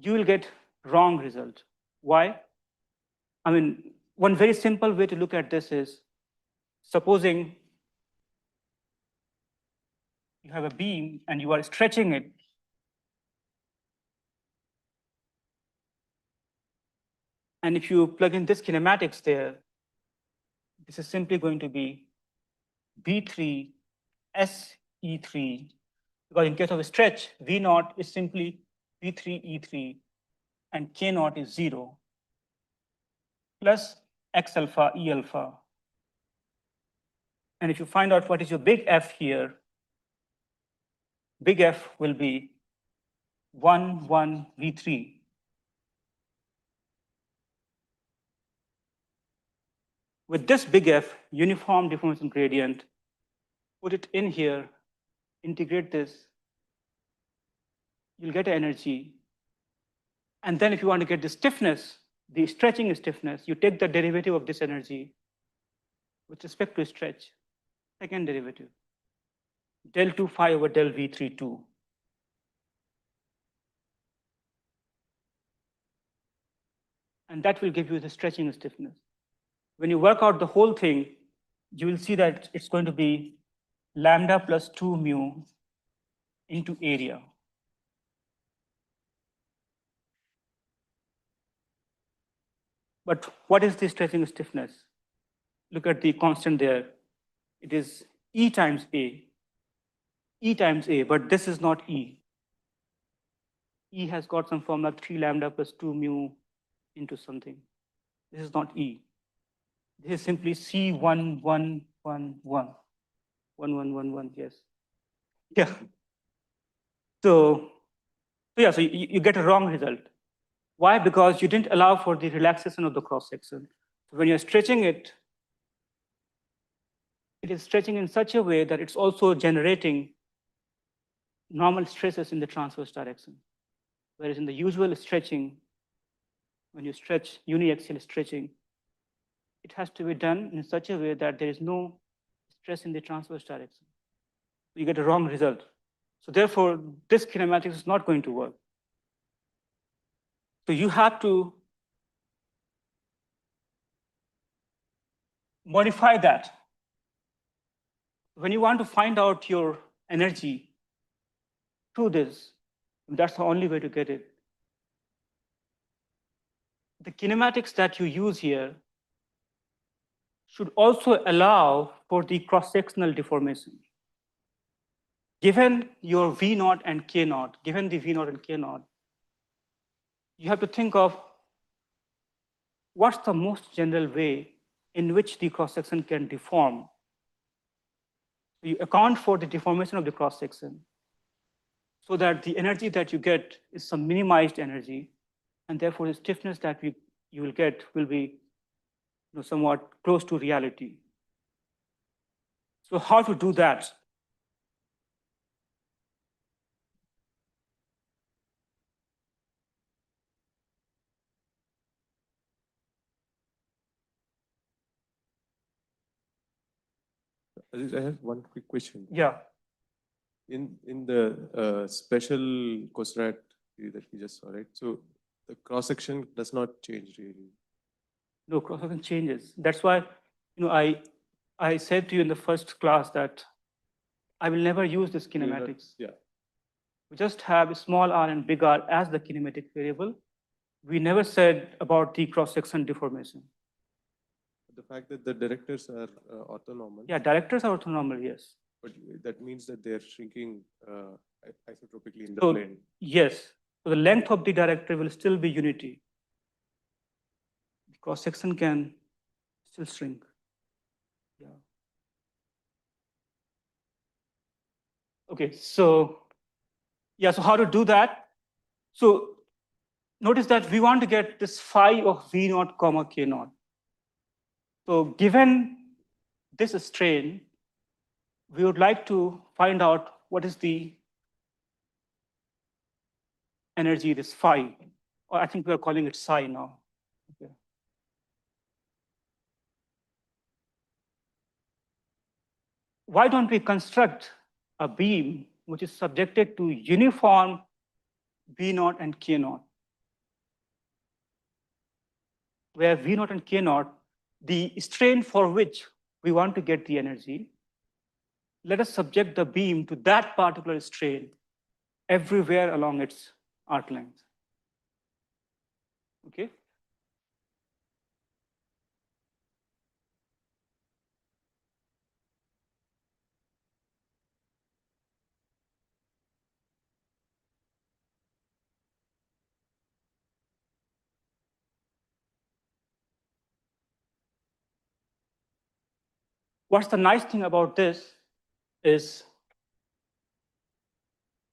you will get wrong result. Why? I mean, one very simple way to look at this is, supposing you have a beam and you are stretching it. And if you plug in this kinematics there, this is simply going to be B3 SE3, because in case of a stretch, V naught is simply B3 E3, and K naught is 0, plus X alpha E alpha. And if you find out what is your big F here, big F will be 1, 1, V3. With this big F, uniform deformation gradient, put it in here, integrate this, you'll get energy. And then if you want to get the stiffness, the stretching stiffness, you take the derivative of this energy with respect to stretch, second derivative, del 2 phi over del V3 2. And that will give you the stretching stiffness. When you work out the whole thing, you will see that it's going to be lambda plus 2 mu into area. But what is the stretching stiffness? Look at the constant there. It is E times A. E times A, but this is not E. E has got some formula 3 lambda plus 2 mu into something. This is not E. This is simply C1, 1, 1, 1. 1, 1, 1, 1, yes. Yeah. So you get a wrong result. Why? Because you didn't allow for the relaxation of the cross section. So when you're stretching it, it is stretching in such a way that it's also generating normal stresses in the transverse direction. Whereas in the usual stretching, when you stretch uniaxial stretching, it has to be done in such a way that there is no stress in the transverse direction. You get a wrong result. So therefore, this kinematics is not going to work. So you have to modify that. When you want to find out your energy through this, that's the only way to get it. The kinematics that you use here should also allow for the cross-sectional deformation. Given your V naught and K naught, given the V naught and K naught, you have to think of what's the most general way in which the cross-section can deform. You account for the deformation of the cross-section so that the energy that you get is some minimized energy, and therefore the stiffness that you will get will be somewhat close to reality. So how to do that? Aziz, I have one quick question. Yeah. In the special Cosserat that we just saw, right? So the cross section does not change really. No, cross-section changes. That's why, I said to you in the first class that I will never use this You will not- kinematics. Yeah. We just have small r and big R as the kinematic variable. We never said about the cross-section deformation. The fact that the directors are orthonormal. Yeah, directors are orthonormal, yes. But that means that they're shrinking isotropically in the So, plane. yes, so the length of the director will still be unity. The cross-section can still shrink. Yeah. Okay, so yeah, so how to do that? So notice that we want to get this phi of V naught comma K naught. So given this strain, we would like to find out what is the energy, this phi, or I think we are calling it psi now. Okay. Why don't we construct a beam which is subjected to uniform V naught and K naught, where V naught and K naught, the strain for which we want to get the energy, let us subject the beam to that particular strain everywhere along its arc length. Okay? What's the nice thing about this is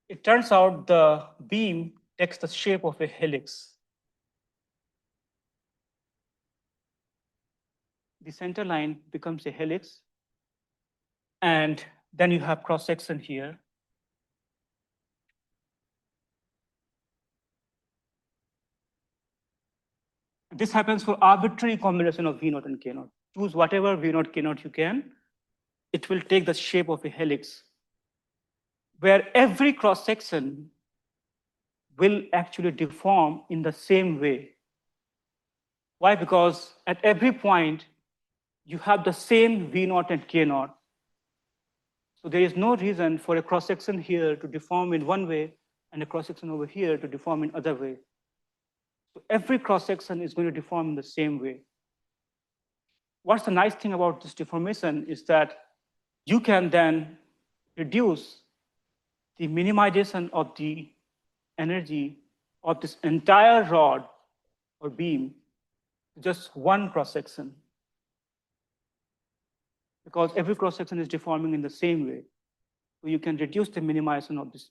it turns out the beam takes the shape of a helix. The center line becomes a helix, and then you have cross section here. This happens for arbitrary combination of V naught and K naught. Choose whatever V naught, K naught you can. It will take the shape of a helix, where every cross section will actually deform in the same way. Why? Because at every point, you have the same V naught and K naught. So there is no reason for a cross section here to deform in one way and a cross section over here to deform in other way. So every cross section is going to deform in the same way. What's the nice thing about this deformation is that you can then reduce the minimization of the energy of this entire rod or beam to just one cross section, because every cross section is deforming in the same way. So you can reduce the minimization of this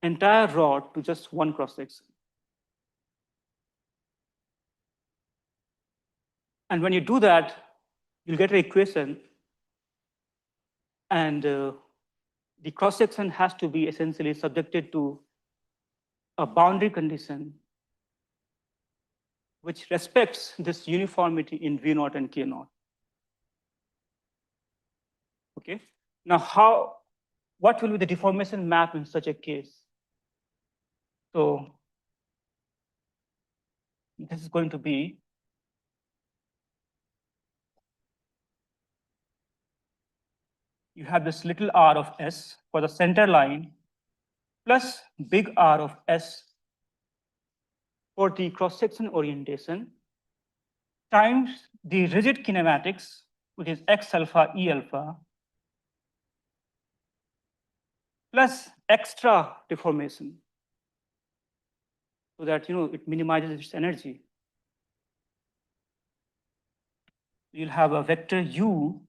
entire rod to just one cross section. And when you do that, you'll get an equation, and the cross section has to be essentially subjected to a boundary condition which respects this uniformity in V naught and K naught. Okay. Now, what will be the deformation map in such a case? So this is going to be you have this little r of S for the center line plus big R of S for the cross-section orientation times the rigid kinematics, which is X alpha E alpha, plus extra deformation, so that it minimizes its energy. You'll have a vector U,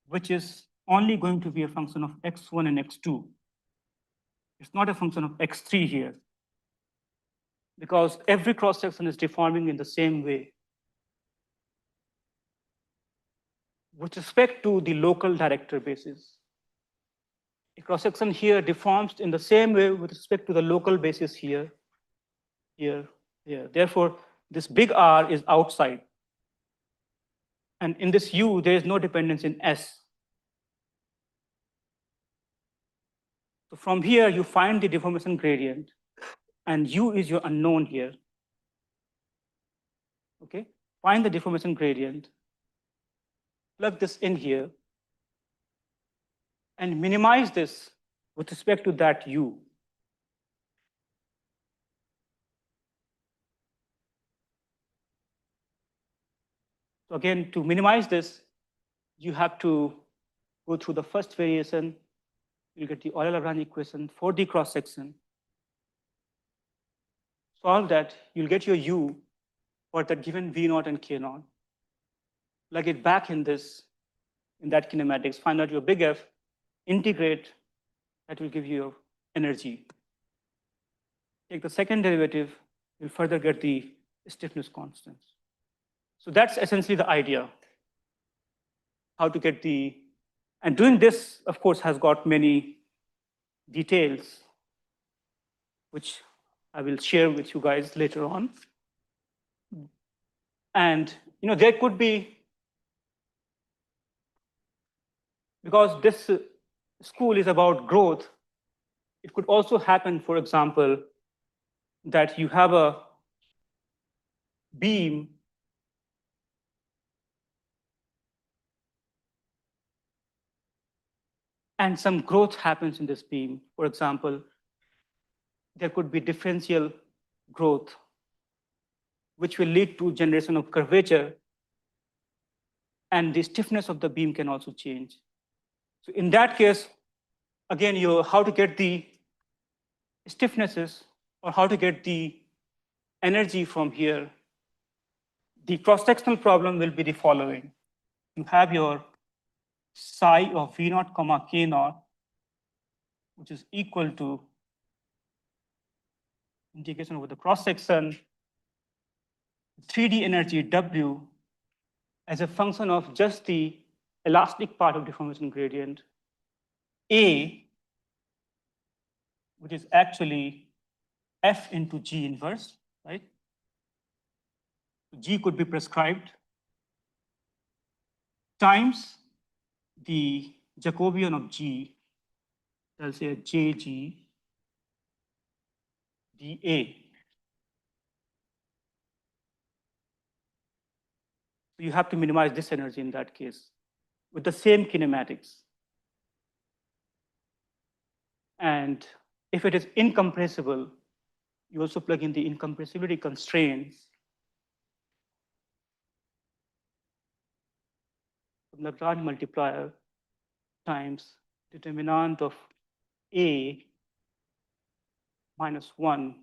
which is only going to be a function of x1 and x2. It's not a function of x3 here, because every cross-section is deforming in the same way with respect to the local director basis. A cross-section here deforms in the same way with respect to the local basis here, here, here. Therefore, this big R is outside. And in this U, there is no dependence in S. So from here, you find the deformation gradient, and U is your unknown here. Okay, find the deformation gradient, plug this in here, and minimize this with respect to that U. So again, to minimize this, you have to go through the first variation. You get the Euler-Lagrange equation for the cross section. Solve that, you'll get your U for that given V0 and K0. Plug it back in that kinematics, find out your big F, integrate, that will give you your energy. Take the second derivative, you'll further get the stiffness constants. So that's essentially the idea, how to get and doing this, of course, has got many details, which I will share with you guys later on. And there could be, because this school is about growth, it could also happen, for example, that you have a beam and some growth happens in this beam. For example, there could be differential growth, which will lead to generation of curvature, and the stiffness of the beam can also change. So in that case, again, how to get the stiffnesses or how to get the energy from here. The cross-sectional problem will be the following. You have your psi of V0, K0, which is equal to integration over the cross-section, 3D energy W as a function of just the elastic part of deformation gradient, A, which is actually F into G inverse, right? G could be prescribed times the Jacobian of G, I'll say JG dA. So you have to minimize this energy in that case with the same kinematics. And if it is incompressible, you also plug in the incompressibility constraints. Lagrange multiplier times determinant of A minus 1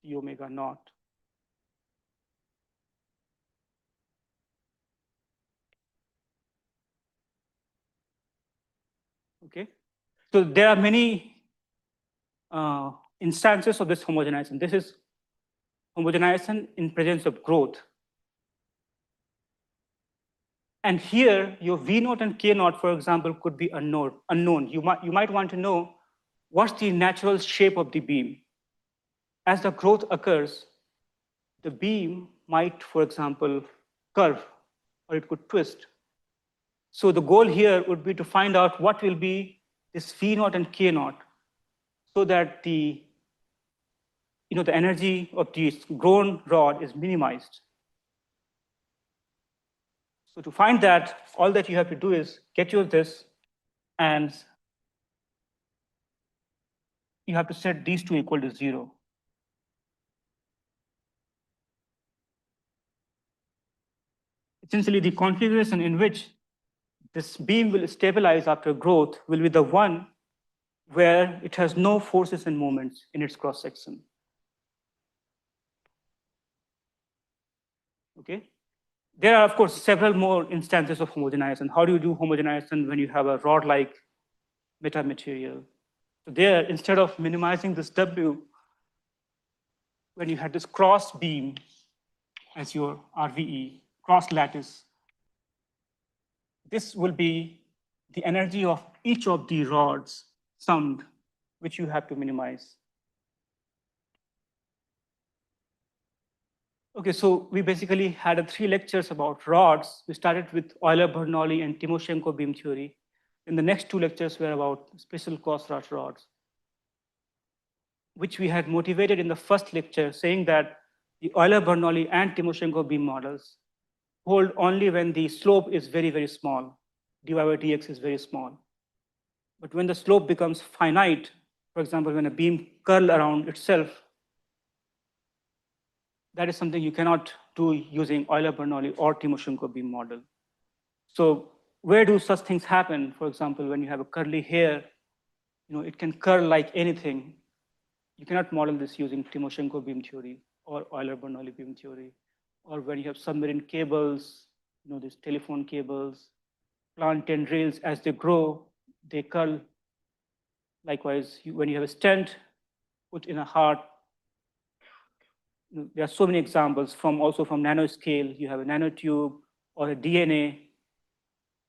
d omega naught. Okay, so there are many instances of this homogenization. This is homogenization in presence of growth. And here, your V0 and K0, for example, could be unknown. You might want to know what's the natural shape of the beam. As the growth occurs, the beam might, for example, curve, or it could twist. So the goal here would be to find out what will be this V0 and K0, so that the energy of the grown rod is minimized. So to find that, all that you have to do is get this, and you have to set these two equal to 0. Essentially, the configuration in which this beam will stabilize after growth will be the one where it has no forces and moments in its cross-section. Okay? There are, of course, several more instances of homogenization. How do you do homogenization when you have a rod-like metamaterial? So there, instead of minimizing this W, when you had this cross beam as your RVE, cross lattice, this will be the energy of each of the rods summed, which you have to minimize. Okay, so we basically had 3 lectures about rods. We started with Euler-Bernoulli and Timoshenko beam theory. In the next two lectures were about special Cosserat rods, which we had motivated in the first lecture, saying that the Euler-Bernoulli and Timoshenko beam models hold only when the slope is very, very small. dy by dx is very small. But when the slope becomes finite, for example, when a beam curls around itself, that is something you cannot do using Euler-Bernoulli or Timoshenko beam model. So where do such things happen? For example, when you have a curly hair, it can curl like anything. You cannot model this using Timoshenko beam theory or Euler-Bernoulli beam theory. Or when you have submarine cables, these telephone cables, plant tendrils, as they grow, they curl. Likewise, when you have a stent put in a heart, there are so many examples also from nanoscale. You have a nanotube or a DNA.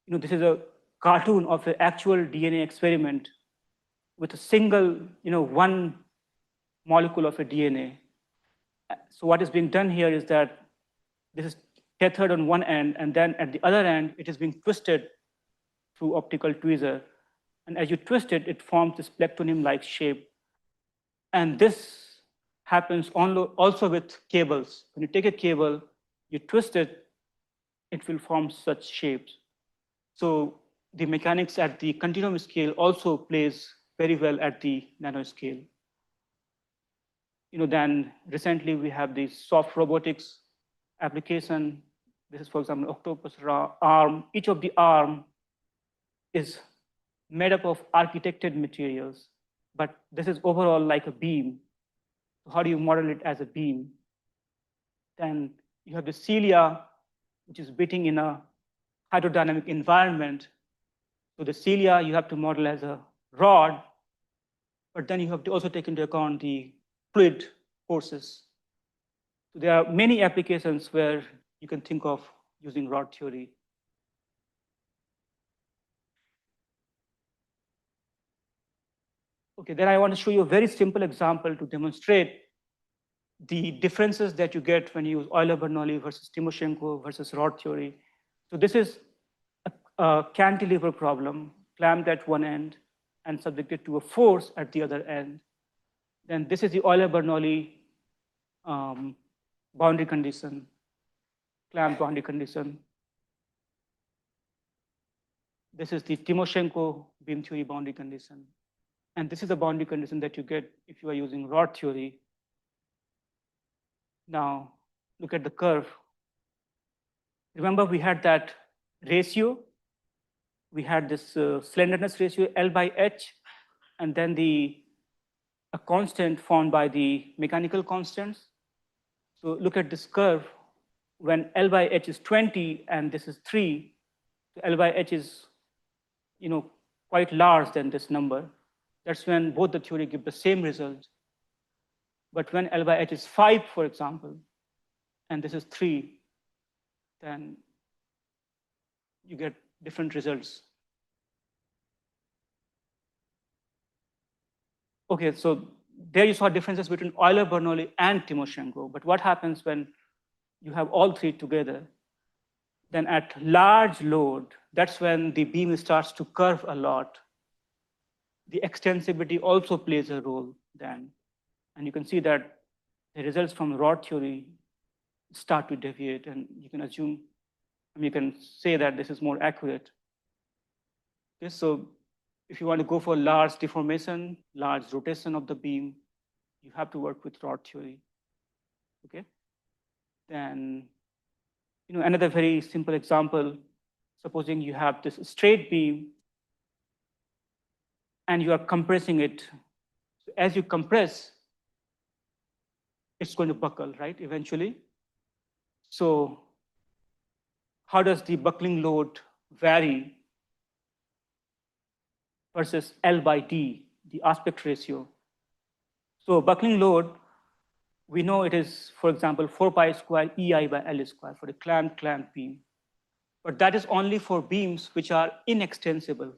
This is a cartoon of an actual DNA experiment with a single, one molecule of a DNA. So what is being done here is that this is tethered on one end, and then at the other end, it is being twisted through optical tweezer. And as you twist it, it forms this plectonium-like shape. And this happens also with cables. When you take a cable, you twist it, it will form such shapes. So the mechanics at the continuum scale also plays very well at the nanoscale. Then recently we have the soft robotics application. This is, for example, octopus arm. Each of the arm is made up of architected materials, but this is overall like a beam. So how do you model it as a beam? Then you have the cilia, which is beating in a hydrodynamic environment. So the cilia you have to model as a rod, but then you have to also take into account the fluid forces. So there are many applications where you can think of using rod theory. Okay, then I want to show you a very simple example to demonstrate the differences that you get when you use Euler-Bernoulli versus Timoshenko versus rod theory. So this is a cantilever problem, clamped at one end and subjected to a force at the other end. Then this is the Euler-Bernoulli boundary condition, clamped boundary condition. This is the Timoshenko beam theory boundary condition. And this is the boundary condition that you get if you are using rod theory. Now, look at the curve. Remember, we had that ratio. We had this slenderness ratio, L by H, and then a constant formed by the mechanical constants. So look at this curve. When L by H is 20 and this is 3, so L by H is quite large than this number. That's when both the theory give the same result. But when L by H is 5, for example, and this is 3, then you get different results. Okay, so there you saw differences between Euler-Bernoulli and Timoshenko. But what happens when you have all three together? Then at large load, that's when the beam starts to curve a lot. The extensibility also plays a role then. And you can see that the results from rod theory start to deviate, and you can assume, you can say that this is more accurate. Okay, so if you want to go for large deformation, large rotation of the beam, you have to work with rod theory. Okay, then another very simple example. Supposing you have this straight beam and you are compressing it. So as you compress, it's going to buckle, right, eventually. So how does the buckling load vary versus L by D, the aspect ratio? So buckling load, we know it is, for example, 4 pi square EI by L square for the clamped beam. But that is only for beams which are inextensible,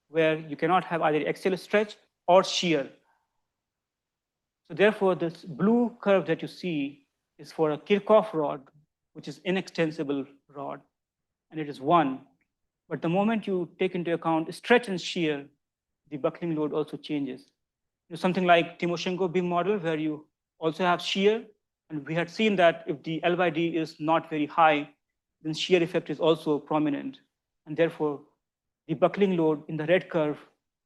where you cannot have either axial stretch or shear. So therefore, this blue curve that you see is for a Kirchhoff rod, which is inextensible rod, and it is 1. But the moment you take into account stretch and shear, the buckling load also changes. Something like Timoshenko beam model, where you also have shear. And we had seen that if the L by D is not very high, then shear effect is also prominent. And therefore, the buckling load in the red curve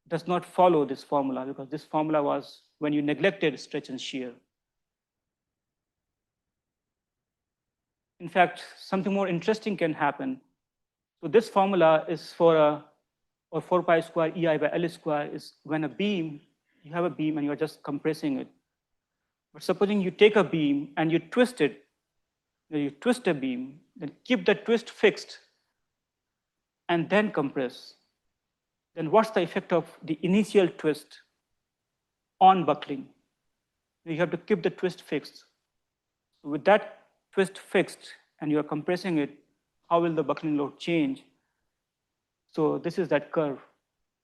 does not follow this formula, because this formula was when you neglected stretch and shear. In fact, something more interesting can happen. So this formula is for 4 pi square EI by L square is when a beam, you have a beam and you're just compressing it. But supposing you take a beam and you twist it, you twist a beam, then keep the twist fixed and then compress. Then what's the effect of the initial twist on buckling? You have to keep the twist fixed. With that twist fixed and you're compressing it, how will the buckling load change? So this is that curve.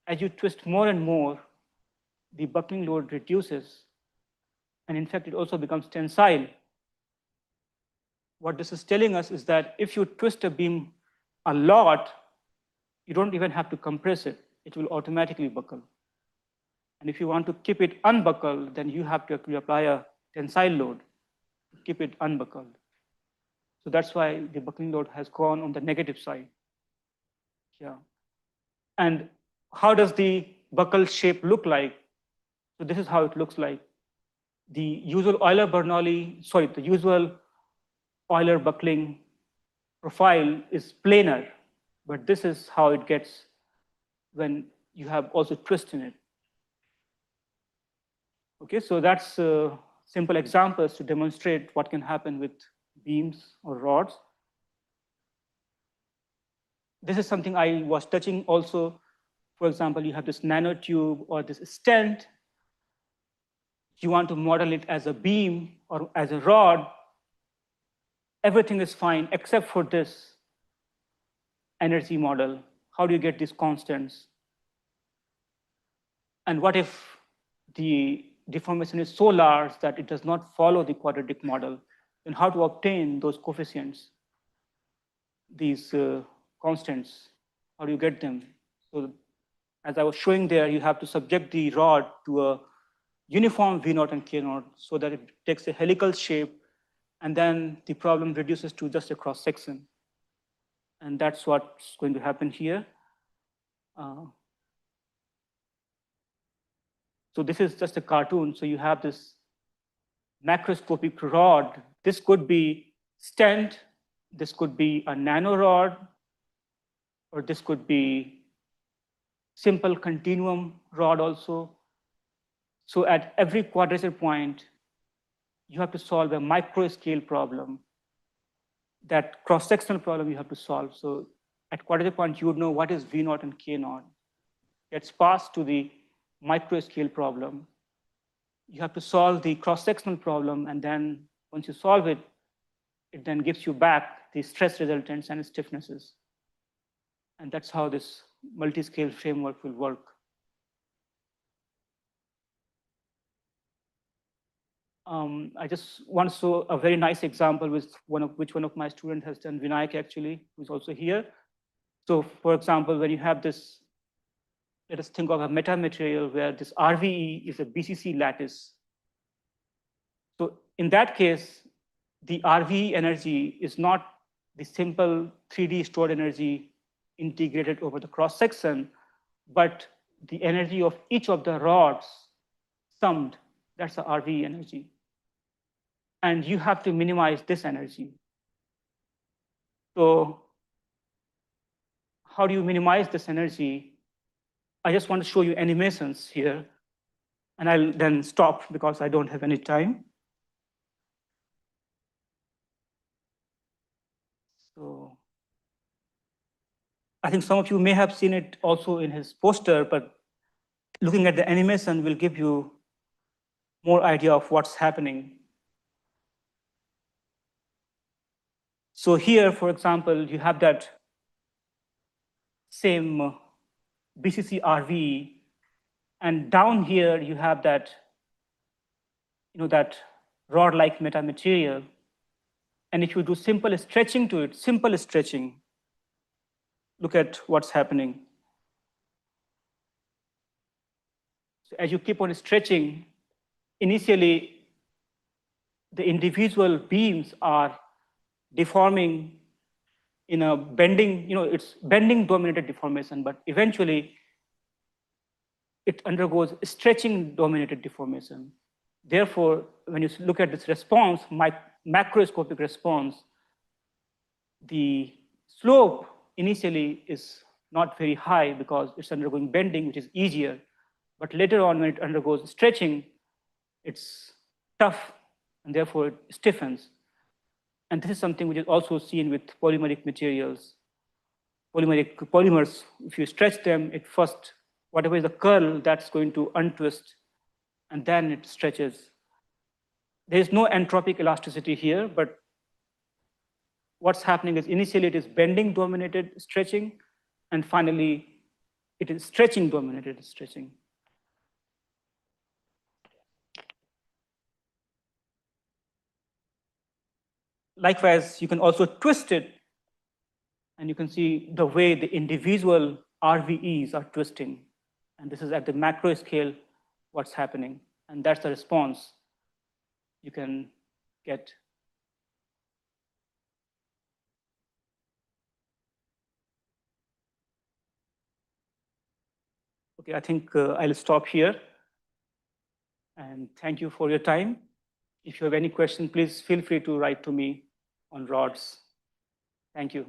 As you twist more and more, the buckling load reduces. And in fact, it also becomes tensile. What this is telling us is that if you twist a beam a lot, you don't even have to compress it. It will automatically buckle. And if you want to keep it unbuckled, then you have to actually apply a tensile load to keep it unbuckled. So that's why the buckling load has gone on the negative side. Yeah. And how does the buckle shape look like? So this is how it looks like. The usual the usual Euler buckling profile is planar, but this is how it gets when you have also twist in it. Okay, so that's simple examples to demonstrate what can happen with beams or rods. This is something I was touching also. For example, you have this nanotube or this stent. You want to model it as a beam or as a rod. Everything is fine except for this energy model. How do you get these constants? And what if the deformation is so large that it does not follow the quadratic model? Then how to obtain those coefficients, these constants? How do you get them? So as I was showing there, you have to subject the rod to a uniform V0 and K0 so that it takes a helical shape, and then the problem reduces to just a cross section. And that's what's going to happen here. So this is just a cartoon. So you have this macroscopic rod. This could be stent, this could be a nanorod, or this could be simple continuum rod also. So at every quadrature point, you have to solve a micro scale problem. That cross-sectional problem you have to solve. So at quadrature point, you would know what is V0 and K0. It's passed to the micro scale problem. You have to solve the cross-sectional problem, and then once you solve it, it then gives you back the stress resultants and stiffnesses. And that's how this multi-scale framework will work. I just want to show a very nice example with one of my students has done, Vinayak actually, who's also here. So for example, when you have this, let us think of a metamaterial where this RVE is a BCC lattice. So in that case, the RVE energy is not the simple 3D stored energy integrated over the cross section, but the energy of each of the rods summed. That's the RVE energy. And you have to minimize this energy. So how do you minimize this energy? I just want to show you animations here, and I'll then stop because I don't have any time. So I think some of you may have seen it also in his poster, but looking at the animation will give you more idea of what's happening. So here, for example, you have that same BCC RV, and down here you have that, that rod-like metamaterial. And if you do simple stretching to it, simple stretching, look at what's happening. So as you keep on stretching, initially, the individual beams are deforming in a bending, it's bending dominated deformation, but eventually it undergoes stretching dominated deformation. Therefore, when you look at this response, macroscopic response, the slope initially is not very high because it's undergoing bending, which is easier. But later on, when it undergoes stretching, it's tough, and therefore it stiffens. And this is something which is also seen with polymeric materials. Polymers, if you stretch them, it first, whatever is the curl, that's going to untwist, and then it stretches. There is no entropic elasticity here, but what's happening is initially it is bending dominated stretching, and finally it is stretching dominated stretching. Likewise, you can also twist it, and you can see the way the individual RVEs are twisting. And this is at the macro scale what's happening. And that's the response you can get. Okay, I think I'll stop here. And thank you for your time. If you have any questions, please feel free to write to me on rods. Thank you.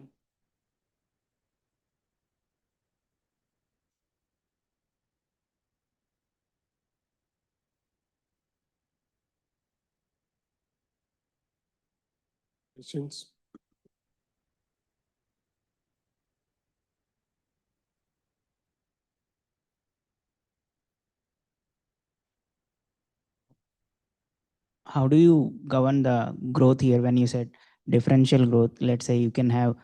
Questions? How do you govern the growth here when you said differential growth? Let's say you can have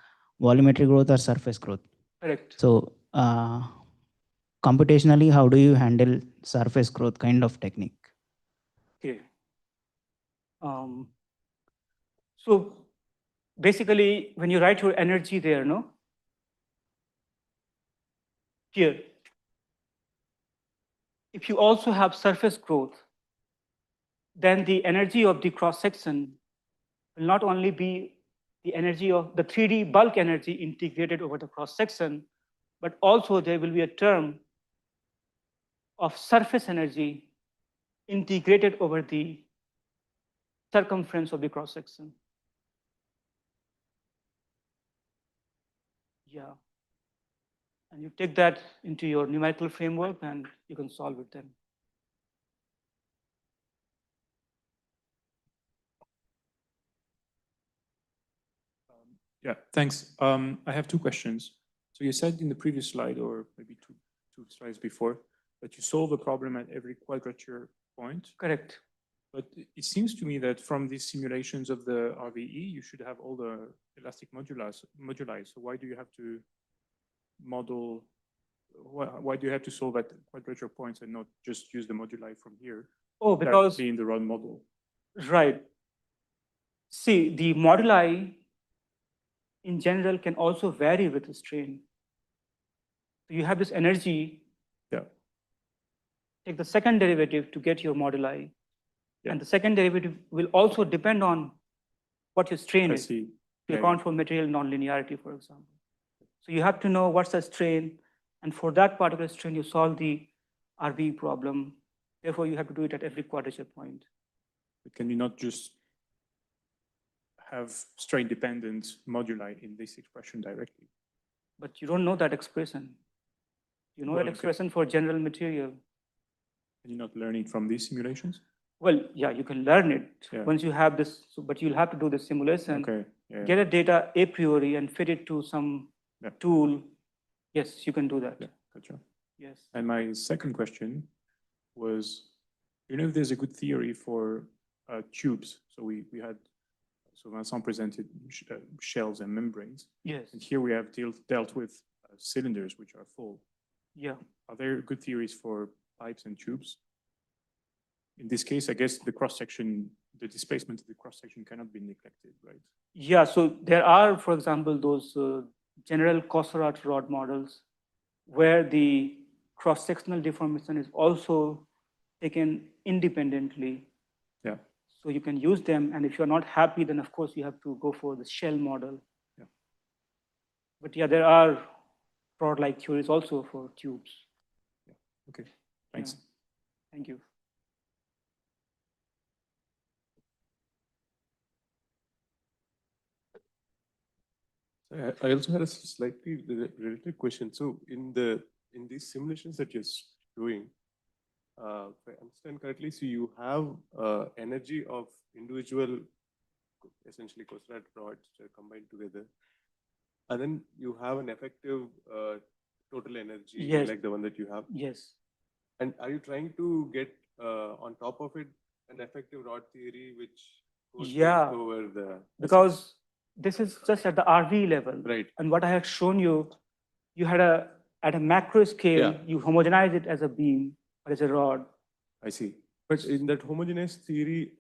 volumetric growth or surface growth. Correct. So computationally, how do you handle surface growth kind of technique? Okay. So basically, when you write your energy there, no? Here, if you also have surface growth, then the energy of the cross-section will not only be the energy of the 3D bulk energy integrated over the cross-section, but also there will be a term of surface energy integrated over the circumference of the cross-section. Yeah. And you take that into your numerical framework and you can solve it then. Yeah, thanks. I have two questions. So you said in the previous slide, or maybe two slides before, that you solve a problem at every quadrature point. Correct. But it seems to me that from these simulations of the RVE, you should have all the elastic moduli. So why do you have to model? Why do you have to solve at quadrature points and not just use the moduli from here? Oh, because in the rod model. Right. See, the moduli in general can also vary with the strain. So you have this energy. Yeah. Take the second derivative to get your moduli. Yeah. And the second derivative will also depend on what your strain is. See. To account for material nonlinearity, for example. So you have to know what's the strain. And for that particular strain, you solve the RV problem. Therefore, you have to do it at every quadrature point. But can you not just have strain-dependent moduli in this expression directly? But you don't know that expression. You know that expression for general material. Can you not learn it from these simulations? Well, yeah, you can learn it once you have this, but you'll have to do the simulation, get a data a priori and fit it to some tool. Yes, you can do that. Yeah, gotcha. Yes. And my second question was, you know, if there's a good theory for tubes. So we had, so Vincent presented shells and membranes. Yes. And here we have dealt with cylinders, which are full. Yeah. Are there good theories for pipes and tubes? In this case, I guess the cross-section, the displacement of the cross-section cannot be neglected, right? Yeah, so there are, for example, those general Cosserat rod models, where the cross-sectional deformation is also taken independently. Yeah. So you can use them, and if you're not happy, then of course you have to go for the shell model. Yeah. But yeah, there are rod-like theories also for tubes. Yeah. Okay, thanks. Yeah. Thank you. I also had a slightly related question. So in these simulations that you're doing, if I understand correctly, so you have energy of individual, essentially Cosserat rods combined together, and then you have an effective total energy, Yes. like the one that you have. Yes. And are you trying to get on top of it an effective rod theory which goes Yeah. over the Because this is just at the RV level. Right. And what I had shown you, you had at a macro scale, Yeah. you homogenize it as a beam or as a rod. I see. But in that homogeneous theory,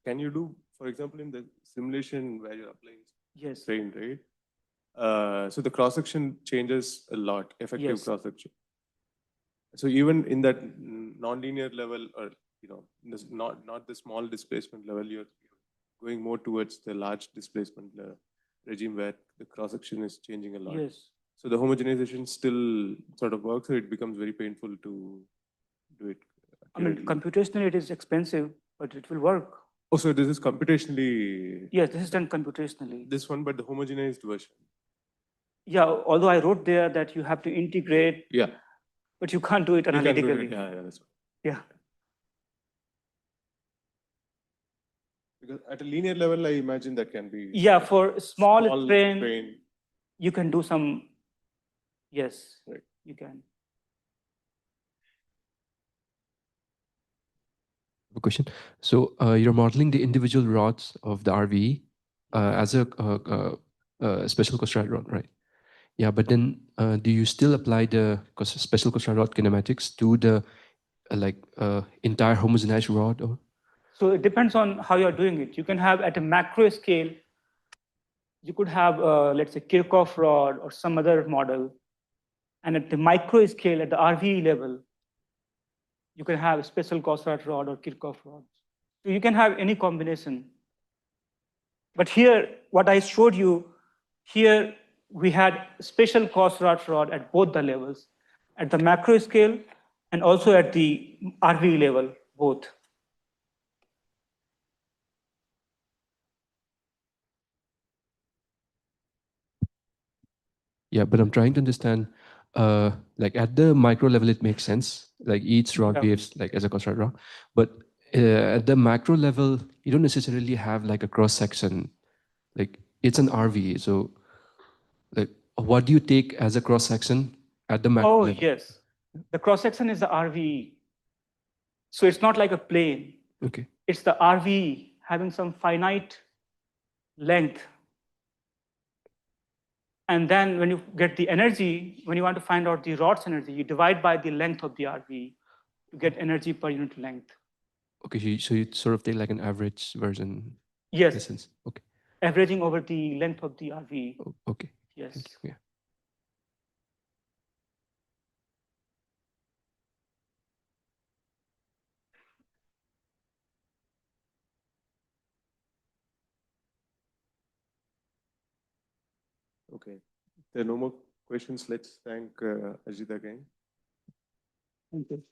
can you do, for example, in the simulation where you're applying Yes. strain, right? So the cross section changes a lot, effective Yes. cross section. So even in that nonlinear level, or this not the small displacement level, you're going more towards the large displacement regime where the cross section is changing a lot. Yes. So the homogenization still sort of works, or it becomes very painful to do it. I mean, computationally it is expensive, but it will work. Oh, so this is computationally. Yes, this is done computationally. This one, but the homogenized version. Yeah, although I wrote there that you have to integrate. Yeah. But you can't do it You can't do it. analytically. Yeah, that's right. Yeah. Because at a linear level, I imagine that can be. Yeah, for small strain, strain, you can do some. Yes, right. You can. A question. So you're modeling the individual rods of the RVE as a special Cosserat rod, right? Yeah, but then do you still apply the special Cosserat rod kinematics to the entire homogenized rod? Or? So it depends on how you're doing it. You can have at a macro scale, you could have, let's say, Kirchhoff rod or some other model. And at the micro scale, at the RVE level, you can have a special Cosserat rod or Kirchhoff rods. So you can have any combination. But here, what I showed you, here we had special Cosserat rod at both the levels, at the macro scale and also at the RVE level, both. Yeah, but I'm trying to understand, like at the micro level, it makes sense. Like each rod behaves like as a Cosserat rod, but at the macro level, you don't necessarily have like a cross section. Like it's an RV, so like what do you take as a cross section at the macro level? Oh yes, the cross section is the RVE. So it's not like a plane. Okay. It's the RVE having some finite length. And then when you get the energy, when you want to find out the rod's energy, you divide by the length of the RVE to get energy per unit length. Okay, so you sort of take like an average version. Yes. In a sense. Okay. Averaging over the length of the RVE. Oh, okay. Yes. Thank you. Yeah. Okay. If there are no more questions, let's thank Ajeet again. Thank you.